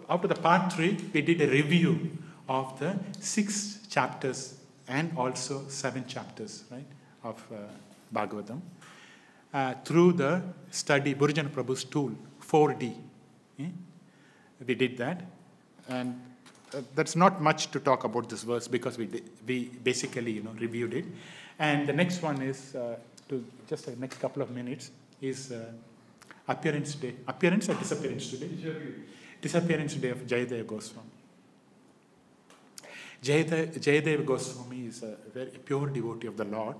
after the part 3, we did a review of the 6 chapters and also 7 chapters, right, of Bhagavatam through the study, Burjana Prabhu's tool, 4D. We did that. And that's not much to talk about this verse because we basically reviewed it. And the next one is to just the next couple of minutes is appearance day. Appearance or disappearance today? Disappearance day of Jayadeva Goswami. Jayadeva Goswami is a very pure devotee of the Lord.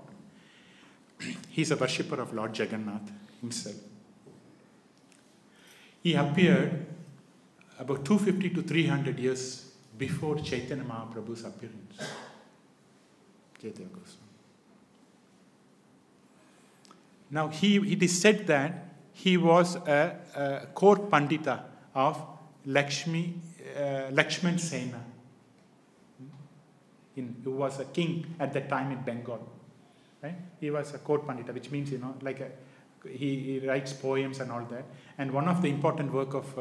He's a worshipper of Lord Jagannath himself. He appeared about 250 to 300 years before Chaitanya Mahaprabhu's appearance. Jayadeva Goswami. Now, it is said that he was a court pandita of Lakshman Sena, who was a king at that time in Bengal. Right? He was a court pandita, which means, he writes poems and all that. And one of the important work of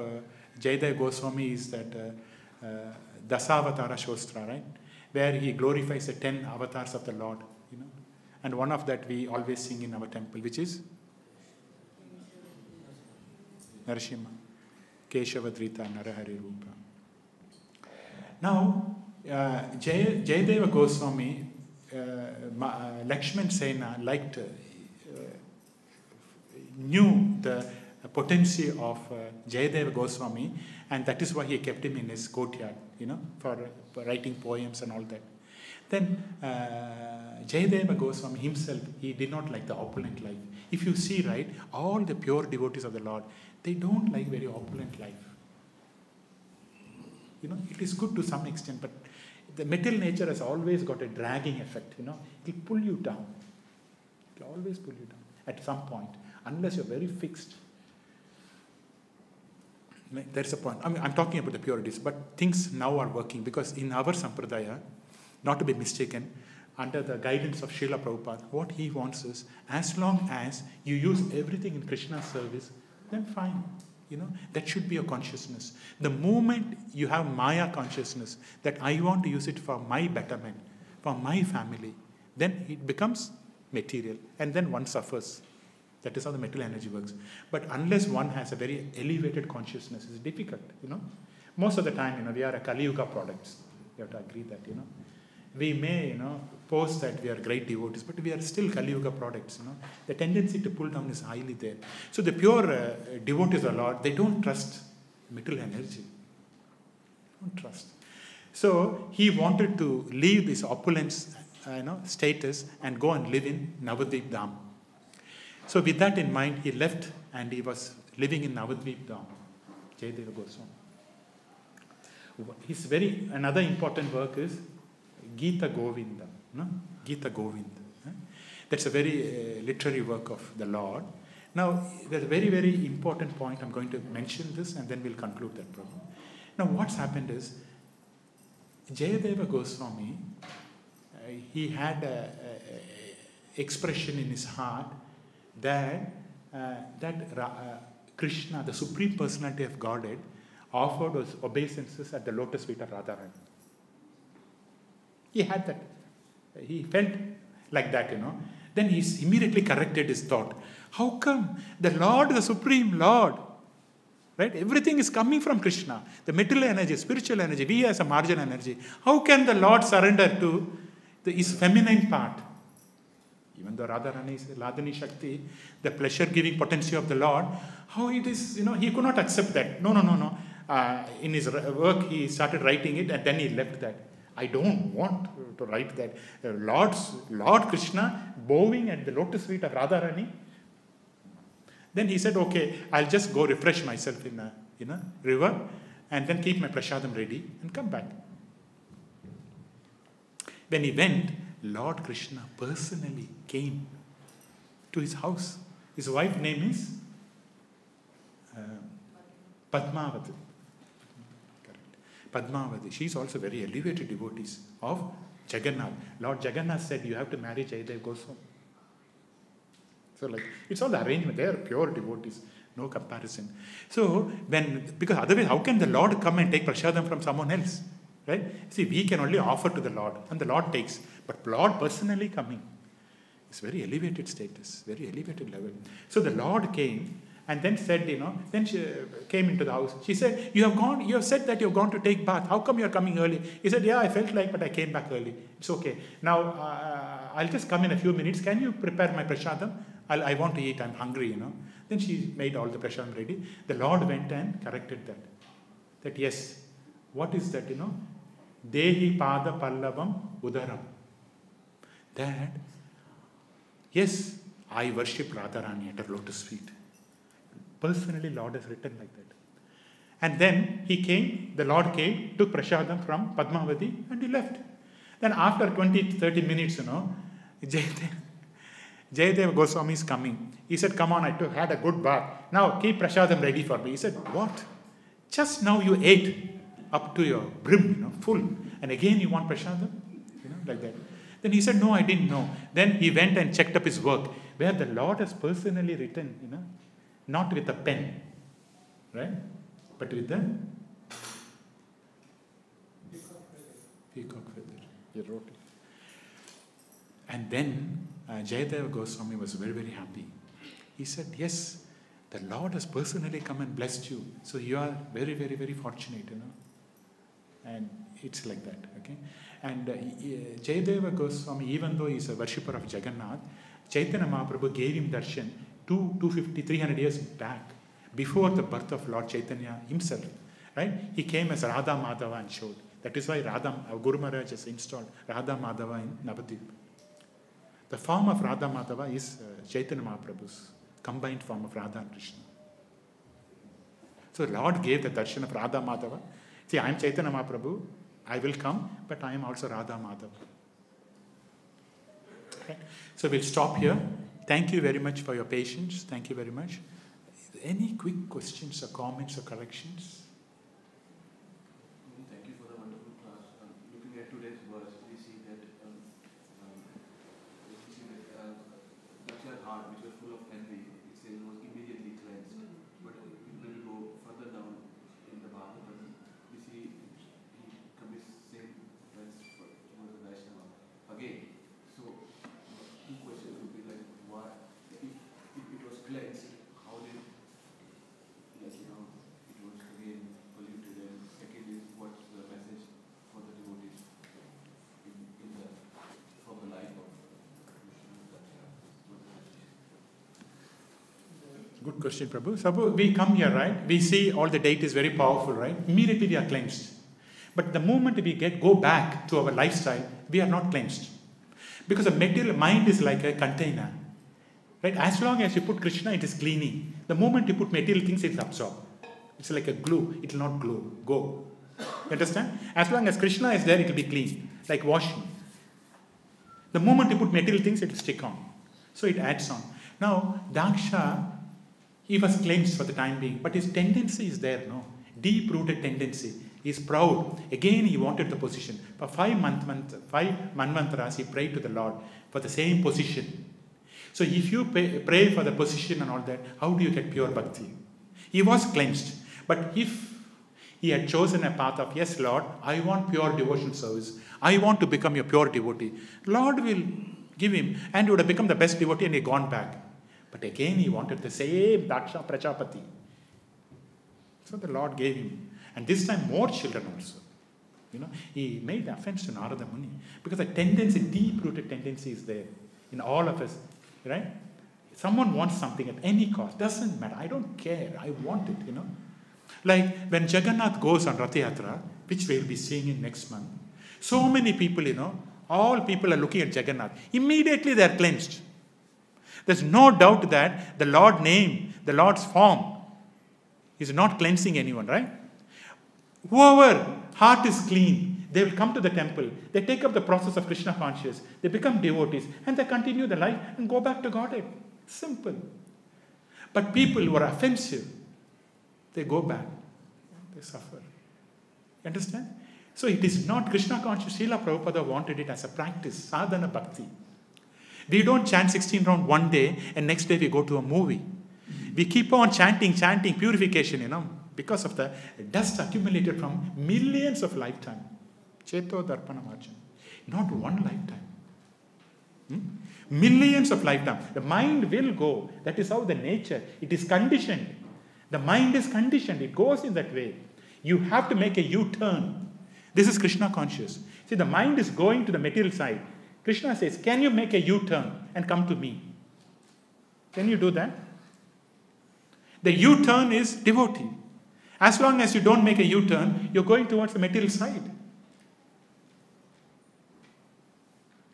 Jayadeva Goswami is that Dasa Avatara Shostra, right? Where he glorifies the 10 avatars of the Lord. And one of that we always sing in our temple, which is Narasimha, Keshavadrita Narahari Rupa. Now, Jayadeva Goswami, Lakshman Sena knew the potency of Jayadeva Goswami, and that is why he kept him in his courtyard, for writing poems and all that. Then Jayadeva Goswami himself, he did not like the opulent life. If you see, right, all the pure devotees of the Lord, they don't like very opulent life. You know, it is good to some extent, but the material nature has always got a dragging effect, you know. It will pull you down. It will always pull you down at some point, unless you're very fixed. There's a point. I mean, I'm talking about the purities, but things now are working because in our Sampradaya, not to be mistaken, under the guidance of Srila Prabhupada, what he wants is, as long as you use everything in Krishna's service, then fine. You know, that should be your consciousness. The moment you have Maya consciousness, that I want to use it for my betterment, for my family, then it becomes material, and then one suffers. That is how the material energy works. But unless one has a very elevated consciousness, it's difficult, you know. Most of the time, you know, we are a Kali Yuga products. You have to agree that, you know. We may, you know, post that we are great devotees, but we are still Kali Yuga products, you know. The tendency to pull down is highly there. So the pure devotees of the Lord, they don't trust material energy. Don't trust. So he wanted to leave this opulence, status and go and live in Navadvip Dham. So with that in mind, he left and he was living in Navadvip Dham. Jayadeva Goswami. His another important work is Gita Govinda. No? Gita Govinda. That's a very literary work of the Lord. Now, there's a very, very important point. I'm going to mention this and then we'll conclude that problem. Now, what's happened is, Jayadeva Goswami, he had an expression in his heart that Krishna, the Supreme Personality of Godhead, offered us obeisances at the lotus feet of Radharani. He had that. He felt like that, you know. Then he immediately corrected his thought. How come the Lord, the Supreme Lord, right? Everything is coming from Krishna. The material energy, spiritual energy, we as a marginal energy. How can the Lord surrender to his feminine part? Even though Radharani is Ladani Shakti, the pleasure-giving potency of the Lord, how it is, you know, he could not accept that. No. In his work, he started writing it and then he left that. I don't want to write that. Lord Krishna bowing at the lotus feet of Radharani. Then he said, okay, I'll just go refresh myself in a river and then keep my prasadam ready and come back. When he went, Lord Krishna personally came to his house. His wife's name is Padmavati. Padmavati. She is also very elevated devotee of Jagannath. Lord Jagannath said, you have to marry Jayadeva Goswami. So it's all the arrangement. They are pure devotees. No comparison. So, because otherwise, how can the Lord come and take prasadam from someone else? Right? See, we can only offer to the Lord and the Lord takes. But Lord personally coming is very elevated status, very elevated level. So the Lord came and then said, then she came into the house. She said, you have said that you have gone to take bath. How come you are coming early? He said, yeah, I felt like, but I came back early. It's okay. Now, I'll just come in a few minutes. Can you prepare my prasadam? I want to eat. I'm hungry, Then she made all the prasadam ready. The Lord went and corrected that. That yes, what is that, Dehi pada pallavam udaram. That, yes, I worship Radharani at her lotus feet. Personally, Lord has written like that. And then the Lord came, took prasadam from Padmavati and he left. Then after 20-30 minutes, Jayadeva Goswami is coming. He said, come on, I had a good bath. Now keep prasadam ready for me. He said, what? Just now you ate up to your brim, full. And again you want prasadam? Like that. Then he said, no, I didn't know. Then he went and checked up his work, where the Lord has personally written, not with a pen, right? But with the peacock feather. He wrote it. And then Jayadeva Goswami was very, very happy. He said, yes, the Lord has personally come and blessed you. So you are very, very, very fortunate, And it's like that, okay? And Jayadeva Goswami, even though he is a worshipper of Jagannath, Chaitanya Mahaprabhu gave him darshan 250, 300 years back, before the birth of Lord Chaitanya himself, right? He came as Radha Madhava and showed. That is why our Guru Maharaj has installed Radha Madhava in Navadvip. The form of Radha Madhava is Chaitanya Mahaprabhu's combined form of Radha and Krishna. So Lord gave the darshan of Radha Madhava. See, I am Chaitanya Mahaprabhu, I will come, but I am also Radha Madhava. Okay. So we'll stop here. Thank you very much for your patience. Thank you very much. Any quick questions or comments or corrections? Thank you for the wonderful class. Looking at today's verse, we see that Daksha's heart, which was full of envy, it says was immediately cleansed. But when we go further down in the Bhagavatam, we see he commits same offense towards the Vaishnava again. So, two questions would be like, why, if it was cleansed, how did, like, it was again polluted? And second is, what's the message for the devotees from the life of Krishna? Good question, Prabhu. Suppose we come here, right? We see all the deities very powerful, right? Immediately we are cleansed. But the moment we go back to our lifestyle, we are not cleansed. Because the material mind is like a container. Right? As long as you put Krishna, it is cleaning. The moment you put material things, it is absorbed. It's like a glue. It will not go. You understand? As long as Krishna is there, it will be clean. Like washing. The moment you put material things, it will stick on. So it adds on. Now, Daksha, he was cleansed for the time being. But his tendency is there, no? Deep-rooted tendency. He is proud. Again, he wanted the position. For 5 manvantras, he prayed to the Lord for the same position. So if you pray for the position and all that, how do you get pure bhakti? He was cleansed. But if he had chosen a path of, yes, Lord, I want pure devotion service. I want to become your pure devotee. Lord will give him, and he would have become the best devotee, and he had gone back. But again, he wanted the same Daksha Prajapati. So the Lord gave him. And this time, more children also. He made offense to Narada Muni. Because the tendency, deep-rooted tendency is there in all of us. Right? Someone wants something at any cost. Doesn't matter. I don't care. I want it, Like when Jagannath goes on Rath Yatra, which we'll be seeing in next month, so many people, all people are looking at Jagannath. Immediately they are cleansed. There's no doubt that the Lord's name, the Lord's form, is not cleansing anyone, right? Whoever heart is clean, they will come to the temple. They take up the process of Krishna consciousness. They become devotees and they continue the life and go back to Godhead. Simple. But people who are offensive, they go back. They suffer. You understand? So it is not Krishna conscious. Srila Prabhupada wanted it as a practice, sadhana bhakti. We don't chant 16 rounds one day and next day we go to a movie. We keep on chanting, purification, because of the dust accumulated from millions of lifetimes. Cheto Darpana Marjan. Not one lifetime. Millions of lifetimes. The mind will go. That is how the nature. It is conditioned. The mind is conditioned. It goes in that way. You have to make a U-turn. This is Krishna conscious. See, the mind is going to the material side. Krishna says, can you make a U-turn and come to me? Can you do that? The U-turn is devotee. As long as you don't make a U-turn, you're going towards the material side.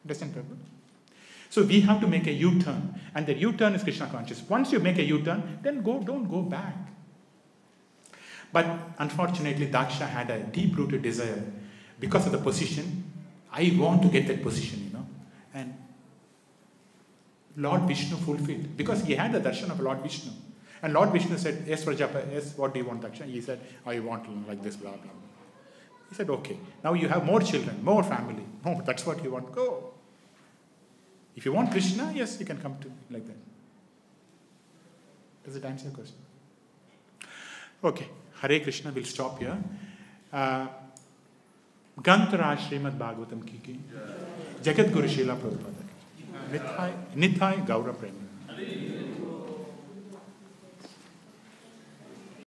Understand, Prabhu? So we have to make a U-turn. And the U-turn is Krishna conscious. Once you make a U-turn, then don't go back. But unfortunately, Daksha had a deep-rooted desire. Because of the position, I want to get that position, And Lord Vishnu fulfilled. Because he had the darshan of Lord Vishnu. And Lord Vishnu said, yes, Prajapati, yes, what do you want, Daksha? He said, I want like this, blah, blah. He said, okay. Now you have more children, more family. No, that's what you want. Go. If you want Krishna, yes, you can come to me like that. Does it answer your question? Okay. Hare Krishna, we'll stop here. Grantaraj Śrīmad Bhāgavatam ki Jagat Guru Srila Prabhupada. Nithai Gaura Prema.